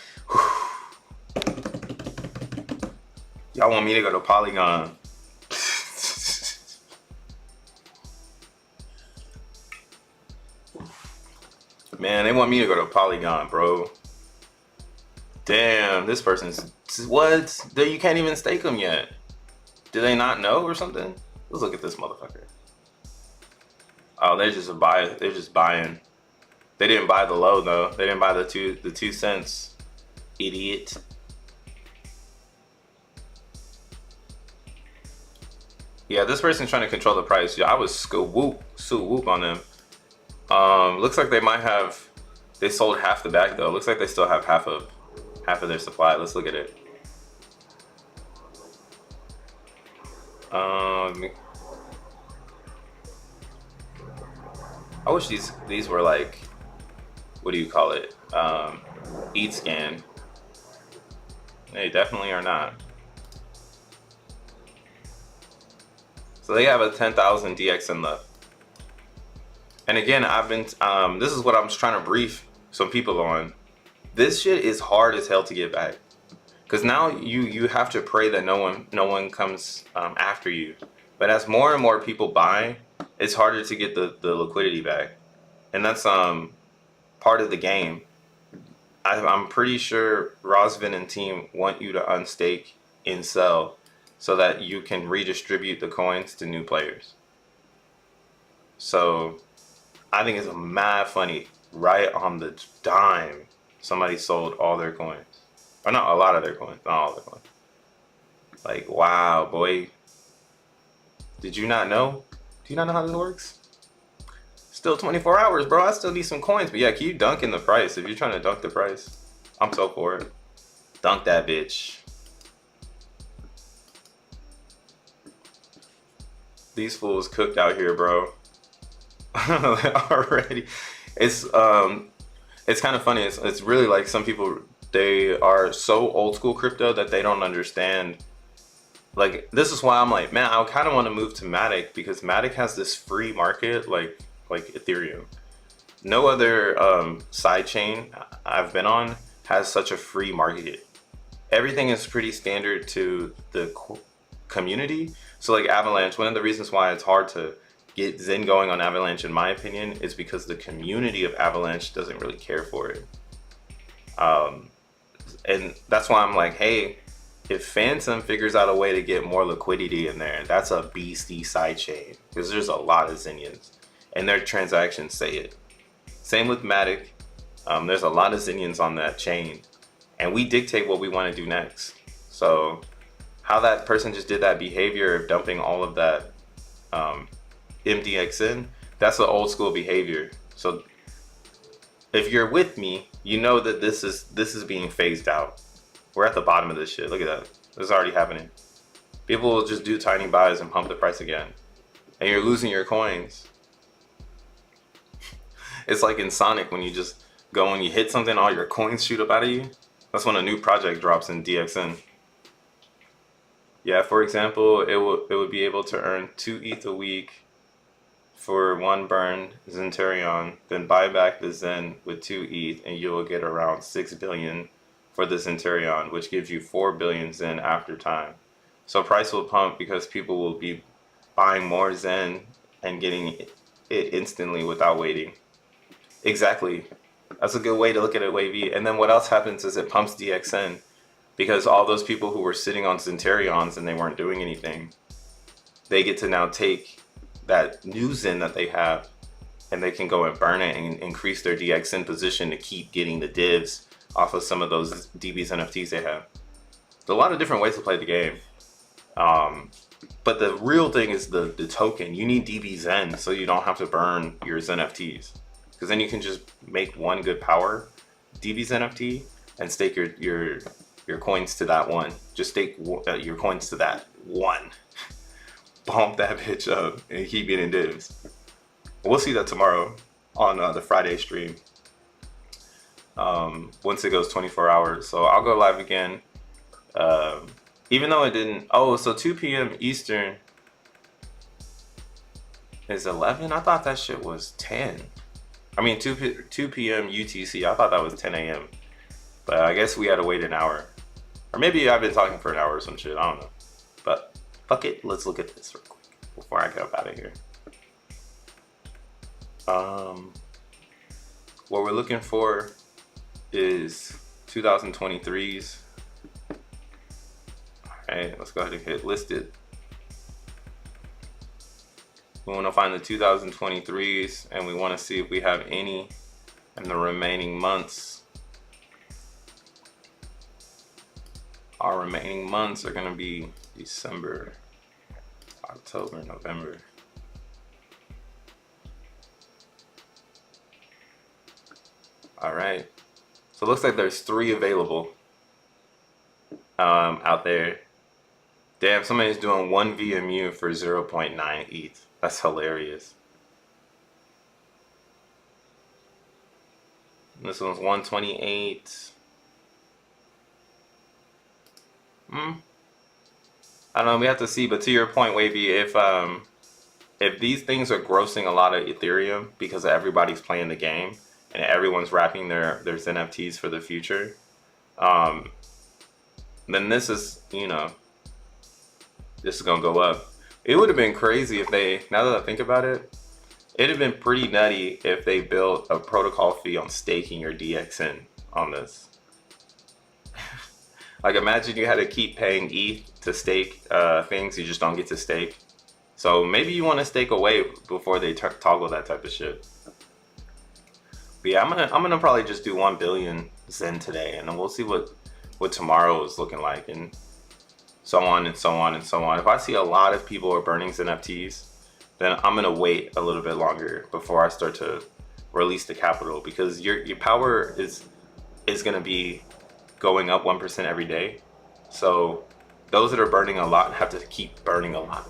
y'all want me to go to Polygon. Man, they want me to go to Polygon, bro. Damn, this person's what? You can't even stake them yet. Do they not know or something? Let's look at this motherfucker. Oh, they're just buying. They didn't buy the low though. They didn't buy the 2 cents. Idiot. Yeah, this person's trying to control the price. Yeah, I was swoop on them. Looks like they might have. They sold half the bag though. Looks like they still have half of their supply. Let's look at it. I wish these were like, what do you call it? Eat scan. They definitely are not. So they have a 10,000 DXN left. And again, I've been, this is what I'm just trying to brief some people on. This shit is hard as hell to get back. Because now you have to pray that no one comes after you. But as more and more people buy, it's harder to get the liquidity back. And that's part of the game. I'm pretty sure Rosvin and team want you to unstake and sell so that you can redistribute the coins to new players. So I think it's mad funny. Right on the dime, somebody sold all their coins. Or not a lot of their coins, not all their coins. Like, wow, boy. Did you not know? Do you not know how this works? Still 24 hours, bro. I still need some coins. But yeah, keep dunking the price. If you're trying to dunk the price, I'm so for it. Dunk that bitch. These fools cooked out here, bro. Already. It's kind of funny. It's really like some people, they are so old school crypto that they don't understand. Like, this is why I'm like, man, I kind of want to move to Matic, because Matic has this free market like Ethereum. No other side chain I've been on has such a free market. Everything is pretty standard to the community. So like Avalanche, one of the reasons why it's hard to get Zen going on Avalanche, in my opinion, is because the community of Avalanche doesn't really care for it. And that's why I'm like, hey, if Phantom figures out a way to get more liquidity in there, that's a beastie side chain, because there's a lot of Zenians and their transactions say it. Same with Matic. There's a lot of Zenians on that chain, and we dictate what we want to do next. So how that person just did that behavior of dumping all of that MDXN, that's an old school behavior. So if you're with me, you know that this is being phased out. We're at the bottom of this shit. Look at that. This is already happening. People will just do tiny buys and pump the price again, and you're losing your coins. It's like in Sonic when you just go and you hit something, all your coins shoot up out of you. That's when a new project drops in DXN. Yeah, for example, it would be able to earn 2 ETH a week for 1 burned Zenturion, then buy back the Zen with 2 ETH, and you will get around 6 billion for the Centurion, which gives you 4 billion Zen after time. So price will pump because people will be buying more Zen and getting it instantly without waiting. Exactly. That's a good way to look at it, Wavy. And then what else happens is it pumps DXN, because all those people who were sitting on Centurions and they weren't doing anything, they get to now take that new Zen that they have and they can go and burn it and increase their DXN position to keep getting the divs off of some of those DBxenNFTs they have. There's a lot of different ways to play the game. But the real thing is the token. You need DBxen so you don't have to burn your XeNFTs. Because then you can just make one good power DBxenNFT and stake your coins to that one. Just stake your coins to that one. Bump that bitch up and keep getting divs. We'll see that tomorrow on the Friday stream. Once it goes 24 hours. So I'll go live again Even though it didn't. Oh, so 2 p.m. Eastern is 11? I thought that shit was 10. I mean, 2 p.m. UTC. I thought that was 10 a.m. But I guess we had to wait an hour. Or maybe I've been talking for an hour or some shit. I don't know. But fuck it. Let's look at this real quick before I get up out of here. What we're looking for is 2023s. Alright, let's go ahead and hit listed. We want to find the 2023s and we want to see if we have any in the remaining months. Our remaining months are going to be December, October, November. All right, so it looks like there's 3 available out there. Damn, somebody's doing 1 VMU for 0.9 ETH. That's hilarious. And this one's 128. I don't know, we have to see, but to your point, Wavy, if these things are grossing a lot of Ethereum because everybody's playing the game and everyone's wrapping their xeNFTs for the future, then this is, you know, this is gonna go up. It would have been crazy if they, now that I think about it, it'd have been pretty nutty if they built a protocol fee on staking your DXN on this. Like, imagine you had to keep paying ETH to stake things you just don't get to stake. So maybe you want to stake away before they toggle that type of shit. But yeah, I'm gonna probably just do 1 billion Zen today, and then we'll see what tomorrow is looking like, and so on and so on and so on. If I see a lot of people are burning xeNFTs, then I'm gonna wait a little bit longer before I start to release the capital, because your power is gonna be going up 1% every day. So those that are burning a lot have to keep burning a lot.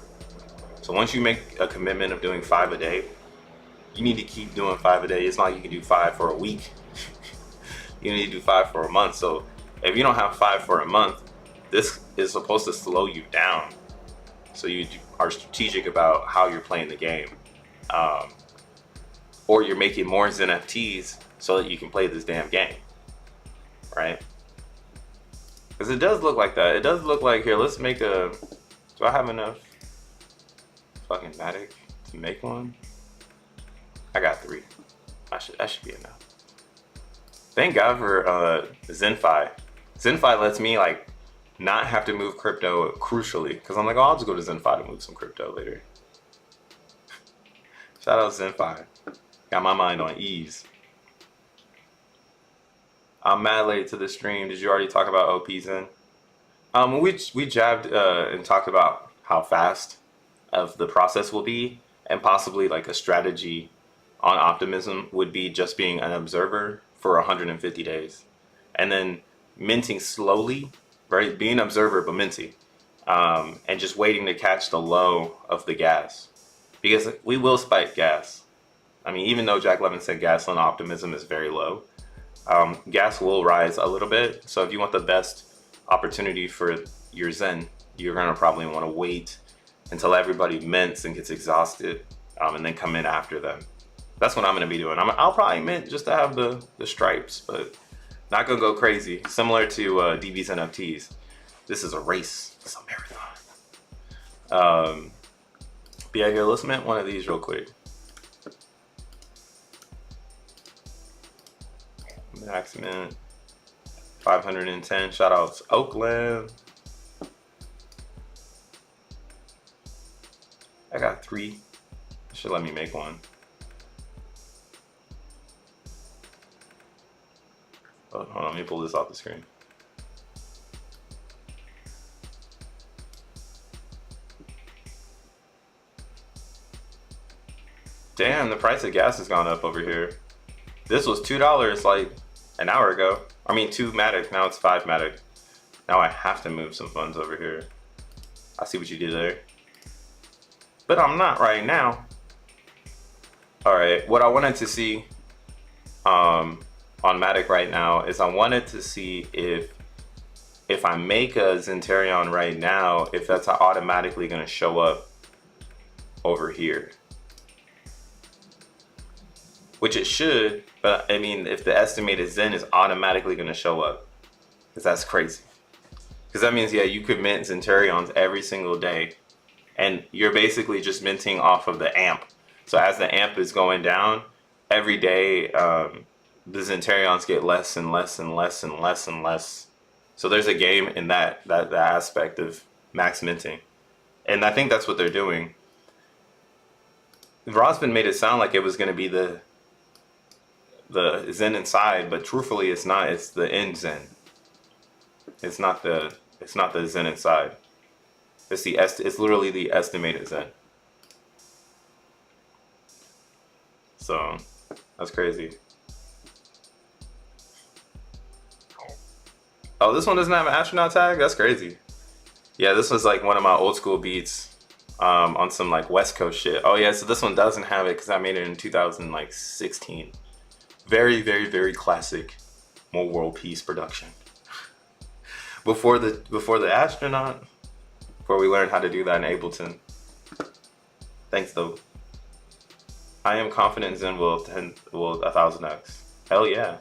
So once you make a commitment of doing 5 a day, you need to keep doing 5 a day. It's not like you can do 5 for a week. You need to do 5 for a month. So if you don't have 5 for a month, this is supposed to slow you down. So you are strategic about how you're playing the game. Or you're making more xeNFTs so that you can play this damn game, right? Because it does look like that. It does look like, here, let's make a, do I have enough fucking Matic to make one? I got 3. That should be enough. Thank God for ZenFi. ZenFi lets me like not have to move crypto crucially, because I'm like, oh, I'll just go to ZenFi to move some crypto later. Shout out ZenFi. Got my mind on ease. I'm mad late to the stream. Did you already talk about Optimism? We jabbed and talked about how fast of the process will be, and possibly like a strategy on Optimism would be just being an observer for 150 days, and then minting slowly, right? Being an observer but minting, and just waiting to catch the low of the gas, because we will spike gas. I mean, even though Jack Levin said gas on Optimism is very low, gas will rise a little bit. So if you want the best opportunity for your Zen, you're gonna probably want to wait until everybody mints and gets exhausted, and then come in after them. That's what I'm gonna be doing. I'll probably mint just to have the stripes, but not gonna go crazy. Similar to DBxenNFTs, this is a race. It's a marathon. But yeah, here, let's mint one of these real quick. Max mint 510. Shout out to Oakland. I got 3. Should let me make one. Oh, hold on, let me pull this off the screen. Damn, the price of gas has gone up over here. This was $2 like an hour ago. I mean 2 Matic, now it's 5 Matic. Now I have to move some funds over here. I see what you did there. But I'm not right now. Alright, what I wanted to see on Matic right now is I wanted to see if if I make a Zentarion right now, if that's automatically going to show up over here. Which it should, but I mean, if the estimated Zen is automatically going to show up, because that's crazy. Because that means, yeah, you could mint Zentarions every single day, and you're basically just minting off of the amp. So as the amp is going down, every day, the Zentarions get less and less and less and less and less. So there's a game in that aspect of max minting, and I think that's what they're doing. Rosman made it sound like it was going to be the Zen inside, but truthfully, it's not. It's the end Zen. It's not the Zen inside. It's literally the estimated Zen. So that's crazy. Oh, this one doesn't have an astronaut tag? That's crazy. Yeah, this was like one of my old school beats on some like West Coast shit. Oh yeah, so this one doesn't have it because I made it in 2016. Very, very, very classic more world peace production. Before the astronaut, before we learned how to do that in Ableton. Thanks though. I am confident Zen will 1000x. Hell yeah.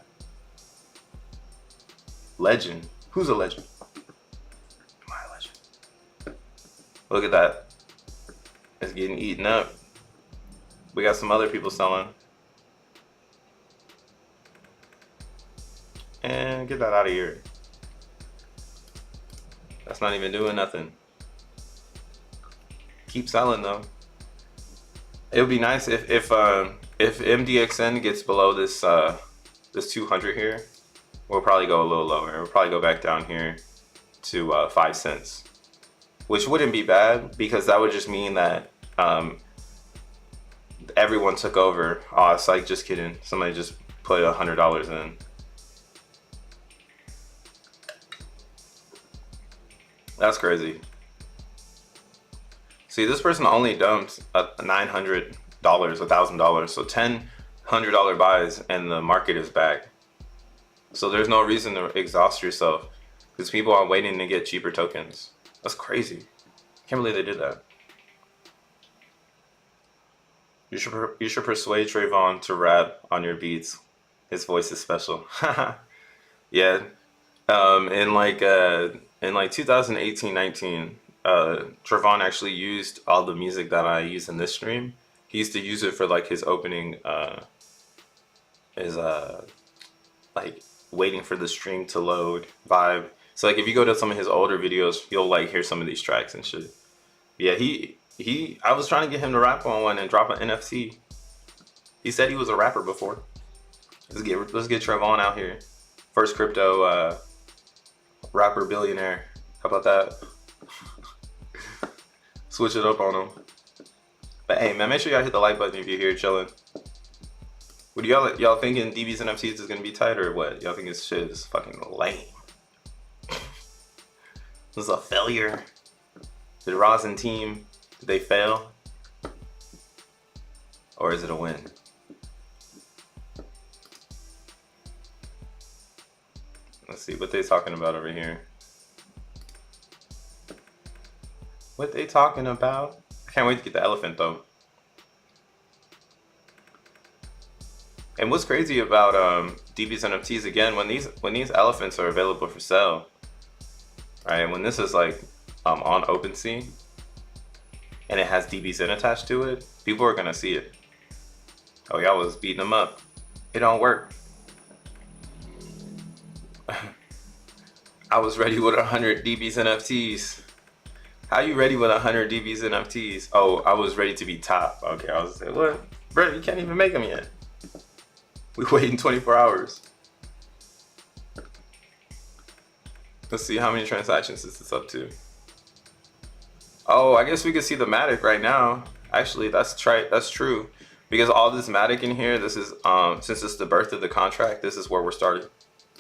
Legend. Who's a legend? Am I a legend? Look at that. It's getting eaten up. We got some other people selling. And get that out of here. That's not even doing nothing. Keep selling though. It would be nice if MDXN gets below this this 200 here. We'll probably go a little lower. We'll probably go back down here to 5 cents, which wouldn't be bad because that would just mean that everyone took over. Oh, it's like, just kidding. Somebody just put $100 in. That's crazy. See, this person only dumped $900, $1,000, so $1,000 buys, and the market is back. So there's no reason to exhaust yourself because people are waiting to get cheaper tokens. That's crazy. Can't believe they did that. You should persuade Trayvon to rap on your beats. His voice is special. Yeah. In like 2018-19, Trayvon actually used all the music that I use in this stream. He used to use it for like his opening, like waiting for the stream to load vibe. So like if you go to some of his older videos, you'll like hear some of these tracks and shit. Yeah, I was trying to get him to rap on one and drop an NFT. He said he was a rapper before. Let's get Trayvon out here. First crypto rapper billionaire. How about that? Switch it up on him. But hey man, make sure y'all hit the like button if you're here chilling. What do y'all thinking DBxenNFTs is gonna be tight or what? Y'all think this shit is fucking lame? This is a failure. Did Rosin team, did they fail? Or is it a win? Let's see what they talking about over here. What they talking about? I can't wait to get the elephant though. And what's crazy about DBxenNFTs again, when these elephants are available for sale, right? When this is like on OpenSea and it has DBxen attached to it, people are gonna see it. Oh, y'all was beating them up. It don't work. I was ready with 100 DBxenNFTs. How you ready with 100 DBxenNFTs? Oh, I was ready to be top. Okay, I was like, what? Bro, you can't even make them yet. We waiting 24 hours. Let's see how many transactions this is up to. Oh, I guess we can see the Matic right now. Actually, that's true. Because all this Matic in here, this is since it's the birth of the contract, this is where we're starting.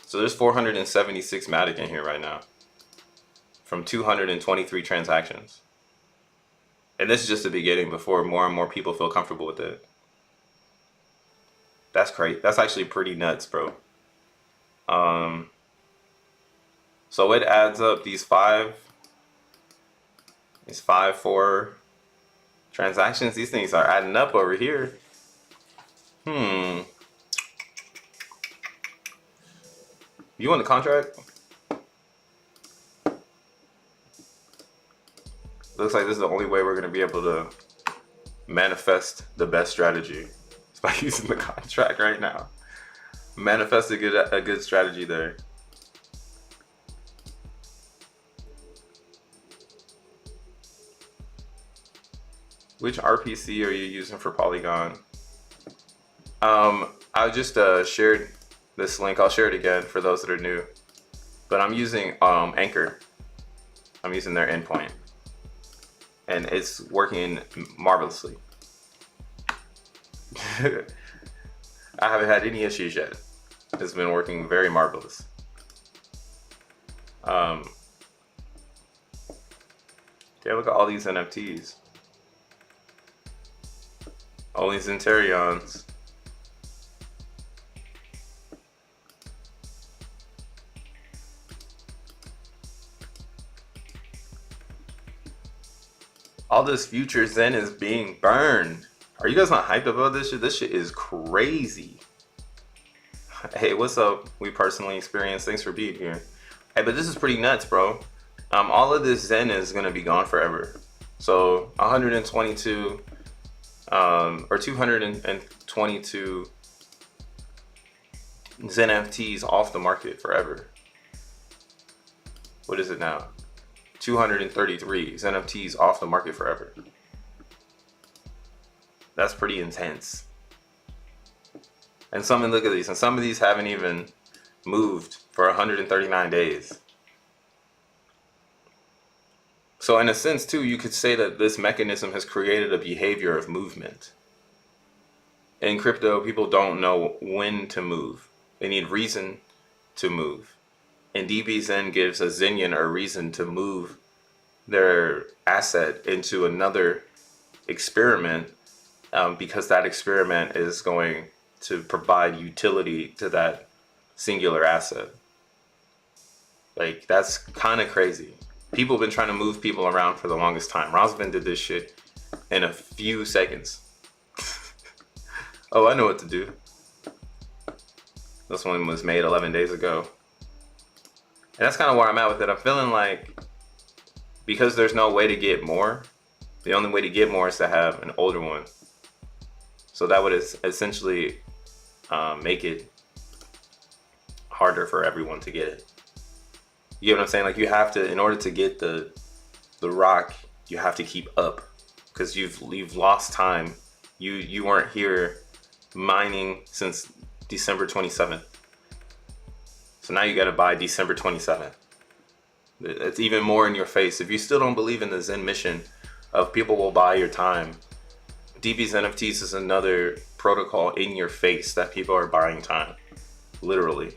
So there's 476 Matic in here right now from 223 transactions. And this is just the beginning before more and more people feel comfortable with it. That's great. That's actually pretty nuts, bro. So it adds up these five 4 transactions. These things are adding up over here. You want the contract? Looks like this is the only way we're going to be able to manifest the best strategy. It's by using the contract right now. Manifest a good strategy there. Which RPC are you using for Polygon? I just shared this link. I'll share it again for those that are new. But I'm using Anchor. I'm using their endpoint. And it's working marvelously. I haven't had any issues yet. It's been working very marvelous. Yeah, look at all these NFTs. All these Zenterions. All this future Zen is being burned. Are you guys not hyped about this shit? This shit is crazy. Hey, what's up? We personally experienced. Thanks for being here. Hey, but this is pretty nuts, bro. All of this Zen is gonna be gone forever. So 122 or 222 Zen NFTs off the market forever. What is it now? 233 Zen NFTs off the market forever. That's pretty intense. And look at these, and some of these haven't even moved for 139 days. So in a sense too, you could say that this mechanism has created a behavior of movement. In crypto, people don't know when to move. They need reason to move. And DBxen gives a Zenian a reason to move their asset into another experiment, because that experiment is going to provide utility to that singular asset. Like, that's kind of crazy. People have been trying to move people around for the longest time. Rosvin did this shit in a few seconds. Oh, I know what to do. This one was made 11 days ago. And that's kind of where I'm at with it. I'm feeling like, because there's no way to get more, the only way to get more is to have an older one. So that would essentially make it harder for everyone to get it. You get what I'm saying? Like, you have to, in order to get the rock, you have to keep up, because you've lost time. You weren't here mining since December 27th. So now you got to buy December 27th. It's even more in your face. If you still don't believe in the Zen mission of people will buy your time, DBxenNFTs is another protocol in your face that people are buying time. Literally.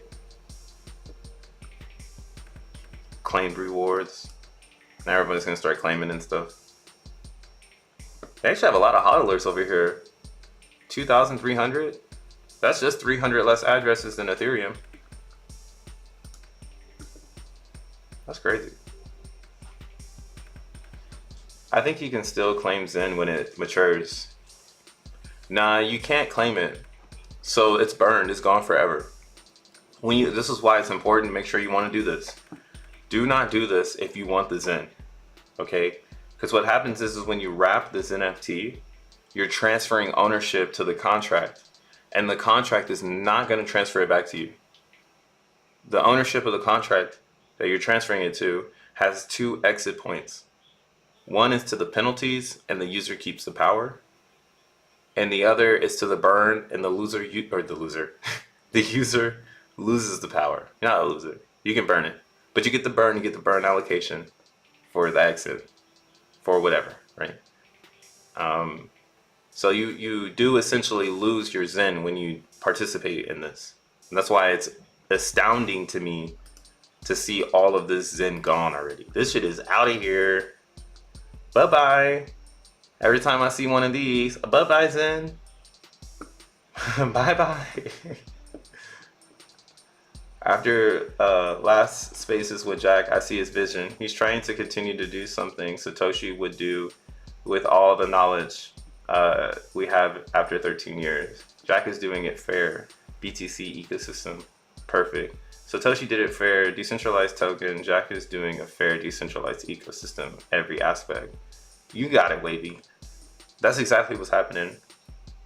Claimed rewards. Now everybody's going to start claiming and stuff. They actually have a lot of hodlers over here. 2,300? That's just 300 less addresses than Ethereum. That's crazy. I think you can still claim Zen when it matures. Nah, you can't claim it. So it's burned, it's gone forever. This is why it's important to make sure you want to do this. Do not do this if you want the Zen, okay? Because what happens is when you wrap this NFT, you're transferring ownership to the contract, and the contract is not going to transfer it back to you. The ownership of the contract that you're transferring it to has 2 exit points. One is to the penalties and the user keeps the power, and the other is to the burn and the user loses the power. You're not a loser. You can burn it, but you get the burn allocation for the exit for whatever, right? So you do essentially lose your Zen when you participate in this. And that's why it's astounding to me to see all of this Zen gone already. This shit is out of here. Bye-bye. Every time I see one of these, bye-bye Zen. Bye-bye. After last spaces with Jack, I see his vision. He's trying to continue to do something Satoshi would do with all the knowledge we have after 13 years. Jack is doing it fair. BTC ecosystem, perfect. Satoshi did it fair, decentralized token. Jack is doing a fair decentralized ecosystem, every aspect. You got it, Wavy. That's exactly what's happening.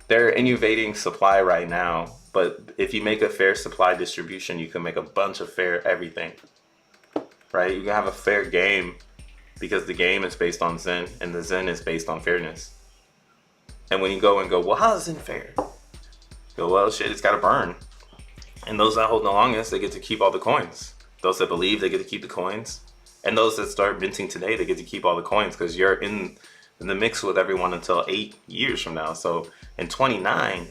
They're innovating supply right now, but if you make a fair supply distribution, you can make a bunch of fair everything, right? You can have a fair game because the game is based on Zen and the Zen is based on fairness. And when you go and go, well, how is Zen fair? Go, well, shit, it's got to burn. And those that hold the longest, they get to keep all the coins. Those that believe, they get to keep the coins. And those that start minting today, they get to keep all the coins because you're in the mix with everyone until 8 years from now. So in 29,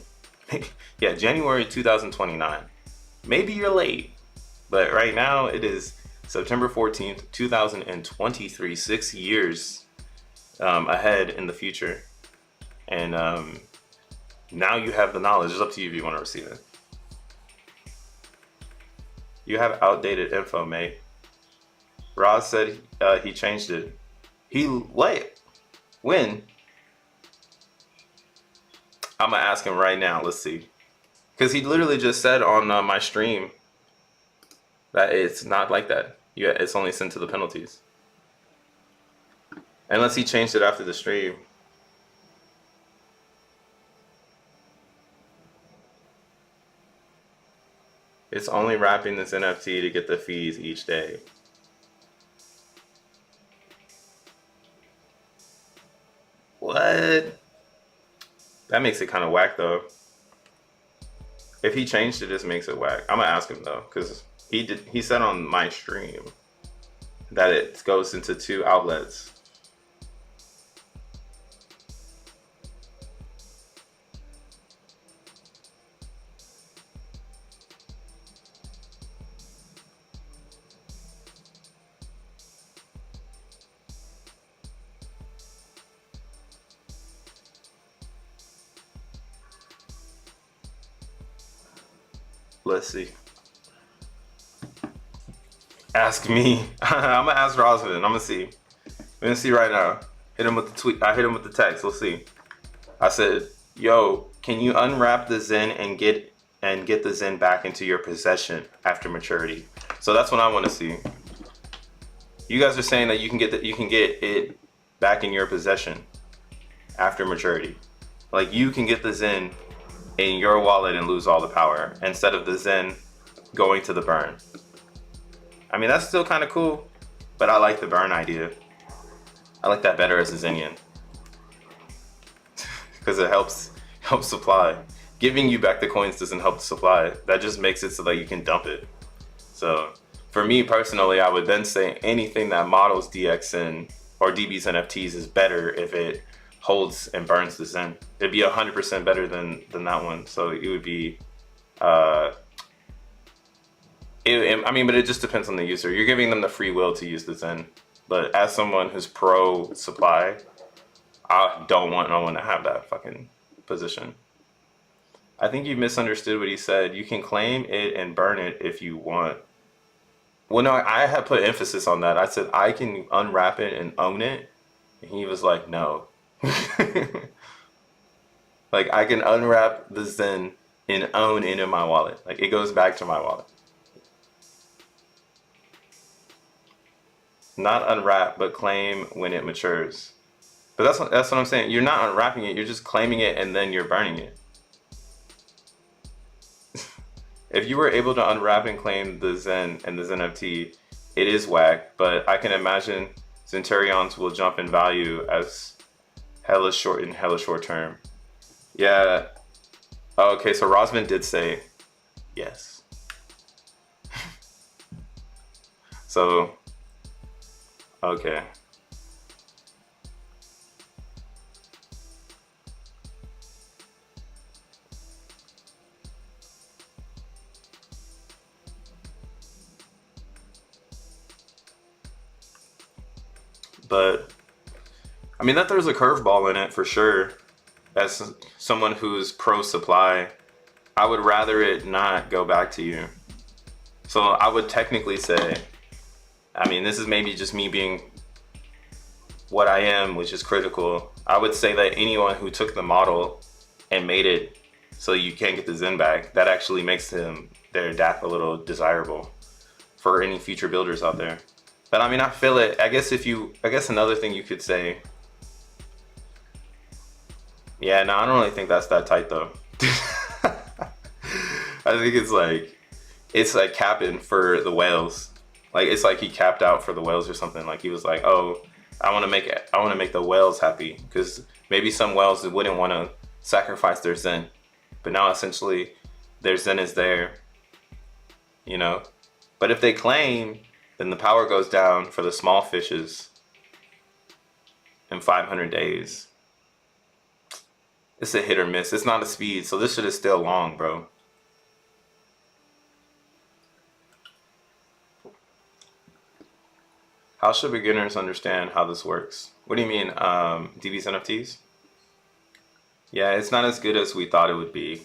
yeah, January 2029, maybe you're late, but right now it is September 14th, 2023, 6 years ahead in the future. And now you have the knowledge. It's up to you if you want to receive it. You have outdated info, mate. Roz said he changed it. What? When? I'm gonna ask him right now. Let's see. Because he literally just said on my stream that it's not like that. Yeah, it's only sent to the penalties. Unless he changed it after the stream. It's only wrapping this NFT to get the fees each day. What? That makes it kind of whack though. If he changed it, this makes it whack. I'm gonna ask him though, because he said on my stream that it goes into 2 outlets. Let's see. Ask me. I'm gonna ask Rosalind. I'm gonna see. We're gonna see right now. Hit him with the tweet. I hit him with the text. Let's see. I said, "Yo, can you unwrap the Zen and get the Zen back into your possession after maturity?" So that's what I want to see. You guys are saying that you can get it back in your possession after maturity. Like you can get the Zen in your wallet and lose all the power instead of the Zen going to the burn. I mean, that's still kind of cool, but I like the burn idea. I like that better as a Zenian because it helps supply. Giving you back the coins doesn't help the supply. That just makes it so that you can dump it. So for me personally, I would then say anything that models DXN or DBxenNFTs is better if it holds and burns the Zen. It'd be 100% better than that one. So it would be, I mean, but it just depends on the user. You're giving them the free will to use the Zen. But as someone who's pro supply, I don't want no one to have that fucking position. I think you misunderstood what he said. You can claim it and burn it if you want. Well, no, I had put emphasis on that. I said I can unwrap it and own it. And he was like, no. Like I can unwrap the Zen and own it in my wallet. Like it goes back to my wallet. Not unwrap, but claim when it matures. But that's what I'm saying. You're not unwrapping it. You're just claiming it and then you're burning it. If you were able to unwrap and claim the Zen and the Zen NFT, it is whack. But I can imagine Centurions will jump in value as hella short term. Yeah. Oh, okay, so Rosman did say yes. So, okay. But I mean, that there's a curveball in it for sure. As someone who's pro supply, I would rather it not go back to you. So I would technically say, I mean, this is maybe just me being what I am, which is critical. I would say that anyone who took the model and made it so you can't get the Zen back, that actually makes their DApp a little desirable for any future builders out there. But I mean, I feel it. I guess another thing you could say, yeah, no, I don't really think that's that tight though. I think it's like capping for the whales. Like it's like he capped out for the whales or something. Like he was like, oh, I want to make the whales happy, because maybe some whales wouldn't want to sacrifice their Zen, but now essentially their Zen is there, you know. But if they claim, then the power goes down for the small fishes in 500 days. It's a hit or miss. It's not a speed, so this shit is still long, bro. How should beginners understand how this works? What do you mean, DBxenNFTs? Yeah, it's not as good as we thought it would be.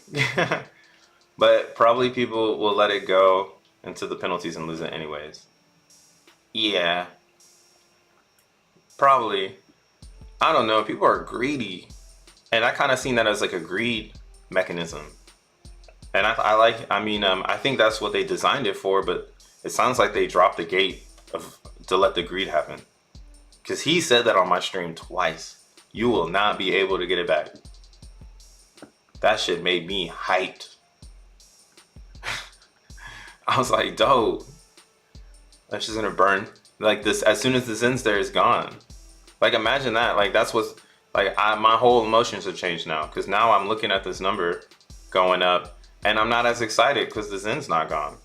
But probably people will let it go into the penalties and lose it anyways. Yeah. Probably. I don't know. People are greedy. And I kind of seen that as like a greed mechanism. And I think that's what they designed it for, but it sounds like they dropped the gate to let the greed happen. Because he said that on my stream twice. You will not be able to get it back. That shit made me hyped. I was like, dope. That's just gonna burn. Like this, as soon as the Zen's there, it's gone. Like imagine that. Like that's what's, like my whole emotions have changed now. Because now I'm looking at this number going up and I'm not as excited because the Zen's not gone.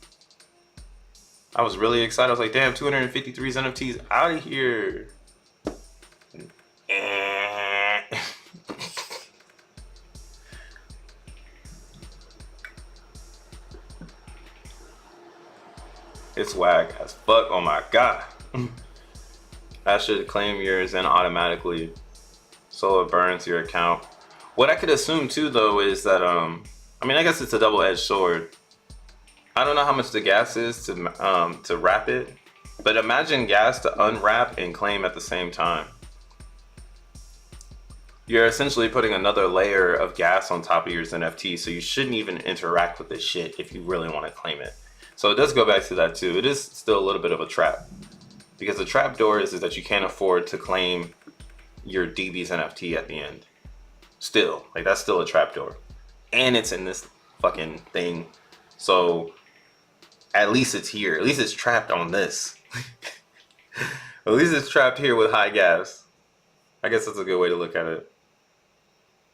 I was really excited. I was like, damn, 253 XeNFTs out of here. It's whack as fuck. Oh my god. That should claim your Zen automatically, so it burns your account. What I could assume too though is that I mean, I guess it's a double-edged sword. I don't know how much the gas is to wrap it, but imagine gas to unwrap and claim at the same time. You're essentially putting another layer of gas on top of your XeNFT, so you shouldn't even interact with this shit if you really want to claim it. So it does go back to that too. It is still a little bit of a trap, because the trap door is that you can't afford to claim your DBxenNFT at the end. Still, like that's still a trap door, and it's in this fucking thing. So at least it's here. At least it's trapped on this. At least it's trapped here with high gas. I guess that's a good way to look at it.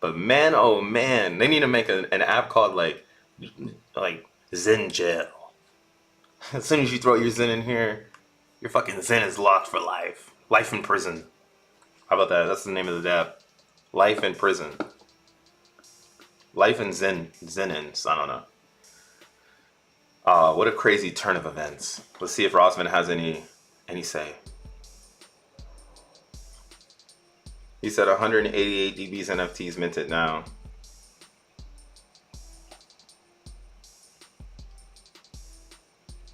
But man, oh man, they need to make an app called like Zen Jail. As soon as you throw your Zen in here, your fucking Zen is locked for life. Life in prison. How about that? That's the name of the app. Life in prison. Life in Zenins. I don't know. What a crazy turn of events. Let's see if Rosman has any say. He said 188 DBxenNFTs minted now.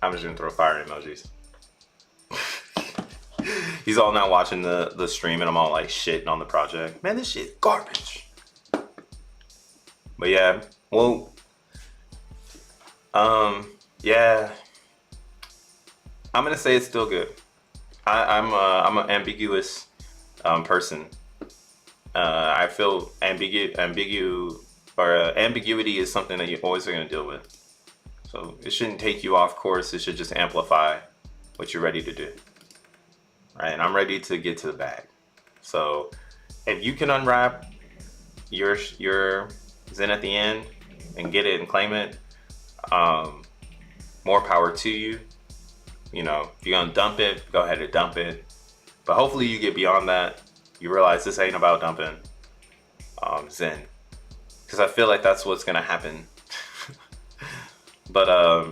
I'm just gonna throw fire emojis. He's all now watching the stream and I'm all like shitting on the project. Man, this shit garbage. But yeah, well, yeah, I'm gonna say it's still good. I'm an ambiguous person. I feel ambiguity is something that you always are gonna deal with. So it shouldn't take you off course. It should just amplify what you're ready to do. Right, and I'm ready to get to the bag. So if you can unwrap your Zen at the end and get it and claim it, more power to you. You know, if you're gonna dump it, go ahead and dump it. But hopefully you get beyond that. You realize this ain't about dumping Zen, because I feel like that's what's gonna happen. But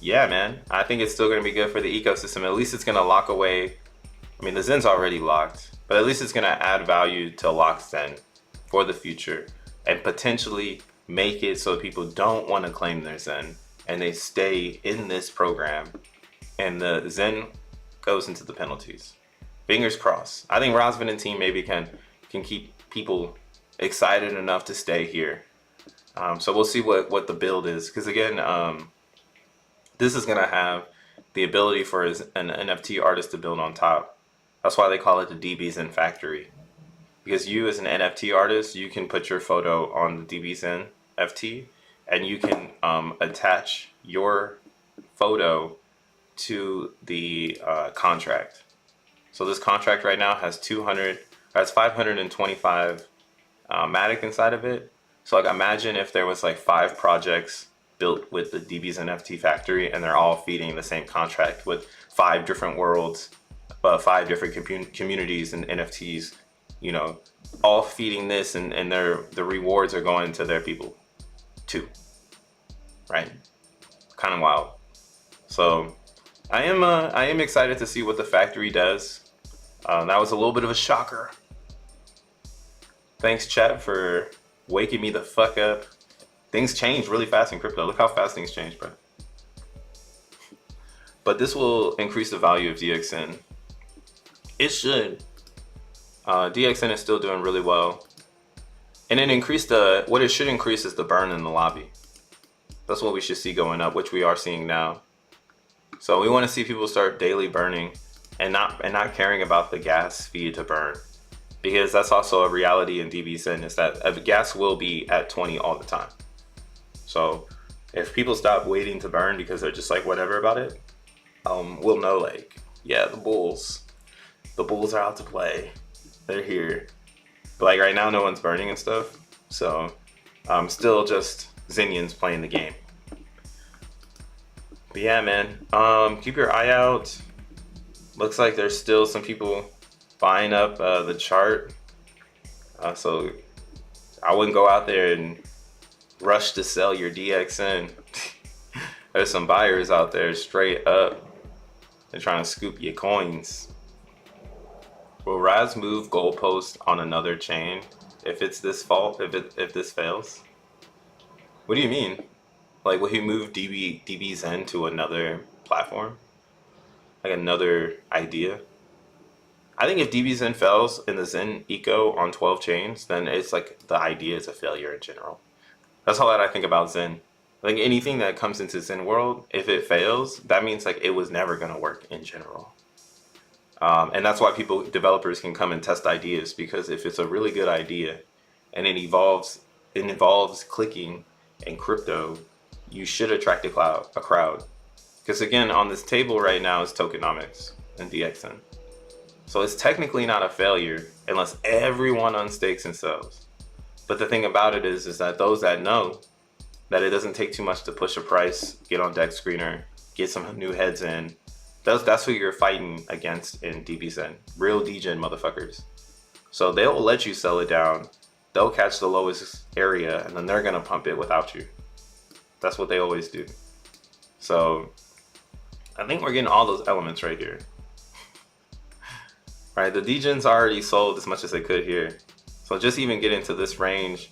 yeah, man, I think it's still gonna be good for the ecosystem. At least it's gonna lock away. I mean, the Zen's already locked, but at least it's gonna add value to lock Zen for the future and potentially make it so people don't want to claim their Zen and they stay in this program, and the Zen goes into the penalties. Fingers crossed. I think Razvan and team maybe can keep people excited enough to stay here. So we'll see what the build is, because again, this is gonna have the ability for an NFT artist to build on top. That's why they call it the DBxen factory, because you as an NFT artist, you can put your photo on the DBxenNFT, and you can attach your photo to the contract. So this contract right now has 525 Matic inside of it. So like imagine if there was like 5 projects built with the DBxenNFT factory, and they're all feeding the same contract with 5 different worlds, 5 different communities and NFTs, you know, all feeding this, and the rewards are going to their people too, right? Kind of wild. So I am excited to see what the factory does. That was a little bit of a shocker. Thanks, chat, for waking me the fuck up. Things change really fast in crypto. Look how fast things change, bro. But this will increase the value of DXN. It should. DXN is still doing really well. And then what it should increase is the burn in the lobby. That's what we should see going up, which we are seeing now. So we want to see people start daily burning and not caring about the gas fee to burn, because that's also a reality in DBxen, is that gas will be at 20 all the time. So if people stop waiting to burn because they're just like whatever about it, we'll know, like, yeah, the bulls are out to play. They're here. But like right now, no one's burning and stuff. So still just Zenians playing the game. But yeah, man, keep your eye out. Looks like there's still some people buying up the chart. So I wouldn't go out there and rush to sell your DXN. There's some buyers out there straight up. They're trying to scoop your coins. Will Raz move goalpost on another chain if it's this fault? If this fails? What do you mean? Like, will he move DBxen to another platform? Like another idea? I think if DBxen fails in the Zen eco on 12 chains, then it's like the idea is a failure in general. That's all that I think about Zen. Like anything that comes into Zen world, if it fails, that means like it was never gonna work in general. And that's why developers can come and test ideas, because if it's a really good idea and it involves clicking and crypto, you should attract a crowd. Because again, on this table right now is tokenomics and DXN. So it's technically not a failure unless everyone unstakes and sells. But the thing about it is that those that know that it doesn't take too much to push a price, get on deck screener, get some new heads in, that's who you're fighting against in DBxen. Real degen motherfuckers. So they'll let you sell it down. They'll catch the lowest area and then they're gonna pump it without you. That's what they always do. So I think we're getting all those elements right here. Right, the degens already sold as much as they could here. So just even get into this range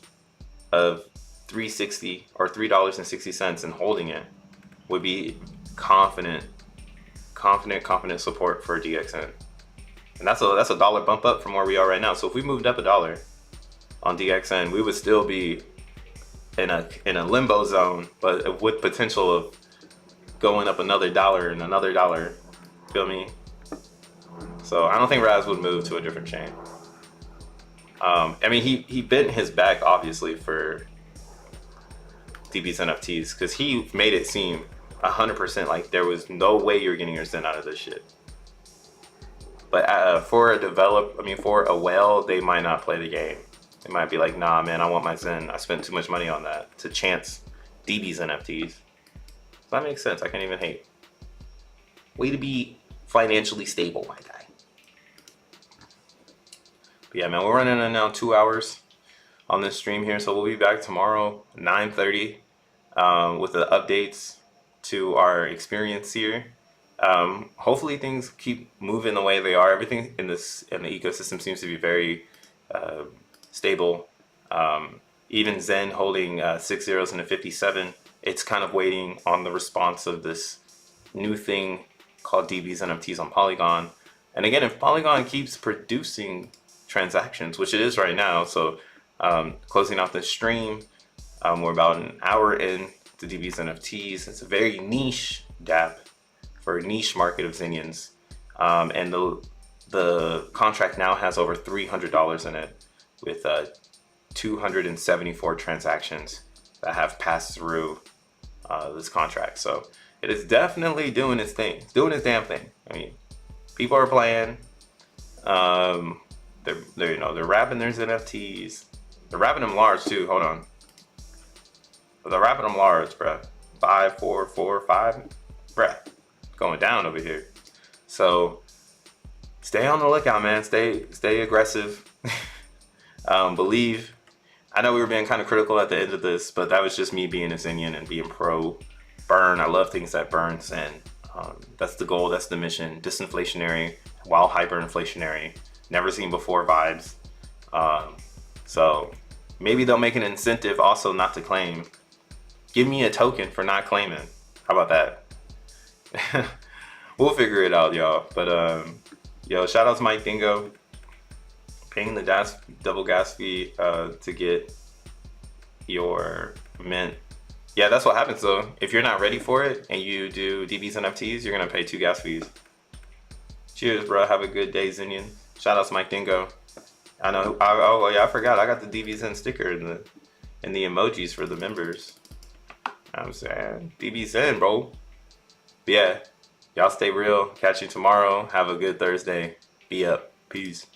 of 360 or $3.60 and holding it would be confident support for DXN. And that's a dollar bump up from where we are right now. So if we moved up $1 on DXN, we would still be in a limbo zone, but with potential of going up another $1 and another $1. Feel me? So I don't think Raz would move to a different chain. I mean, he bent his back obviously for DBxenNFTs, because he made it seem 100% like there was no way you're getting your Zen out of this shit. But for a whale, they might not play the game. They might be like, nah, man, I want my Zen. I spent too much money on that to chance DBxenNFTs. So that makes sense. I can't even hate. Way to be financially stable, my guy. But yeah, man, we're running in now 2 hours on this stream here, so we'll be back tomorrow 9:30 with the updates to our experience here. Hopefully things keep moving the way they are. Everything in the ecosystem seems to be very stable. Even Zen holding 6 zeros and a 57 it's kind of waiting on the response of this new thing called DBxenNFTs on Polygon. And again, if Polygon keeps producing transactions, which it is right now, so closing out the stream, we're about an hour in to DBxenNFTs. It's a very niche dApp for a niche market of Xenians. And the contract now has over $300 in it, with 274 transactions that have passed through this contract. So it is definitely doing its thing, doing its damn thing. I mean, people are playing. They're wrapping their NFTs. They're wrapping them large too. Hold on. They're wrapping them large, bruh. 5, 4, 4, 5, bruh. Going down over here. So stay on the lookout, man. Stay aggressive. Believe. I know we were being kind of critical at the end of this, but that was just me being a Xenian and being pro burn. I love things that burn Zen. That's the goal. That's the mission. Disinflationary while hyperinflationary. Never seen before vibes. So maybe they'll make an incentive also not to claim. Give me a token for not claiming. How about that? We'll figure it out, y'all. But yo, shout out to Mike Dingo. Paying the double gas fee to get your mint. Yeah, that's what happens though. If you're not ready for it and you do DBxenNFTs, you're gonna pay 2 gas fees. Cheers, bro. Have a good day, Xenian. Shout out to Mike Dingo. I know. Oh yeah, I forgot. I got the DBxen sticker in the emojis for the members. I'm saying DBxen, bro. But yeah, y'all stay real. Catch you tomorrow. Have a good Thursday. Be up. Peace.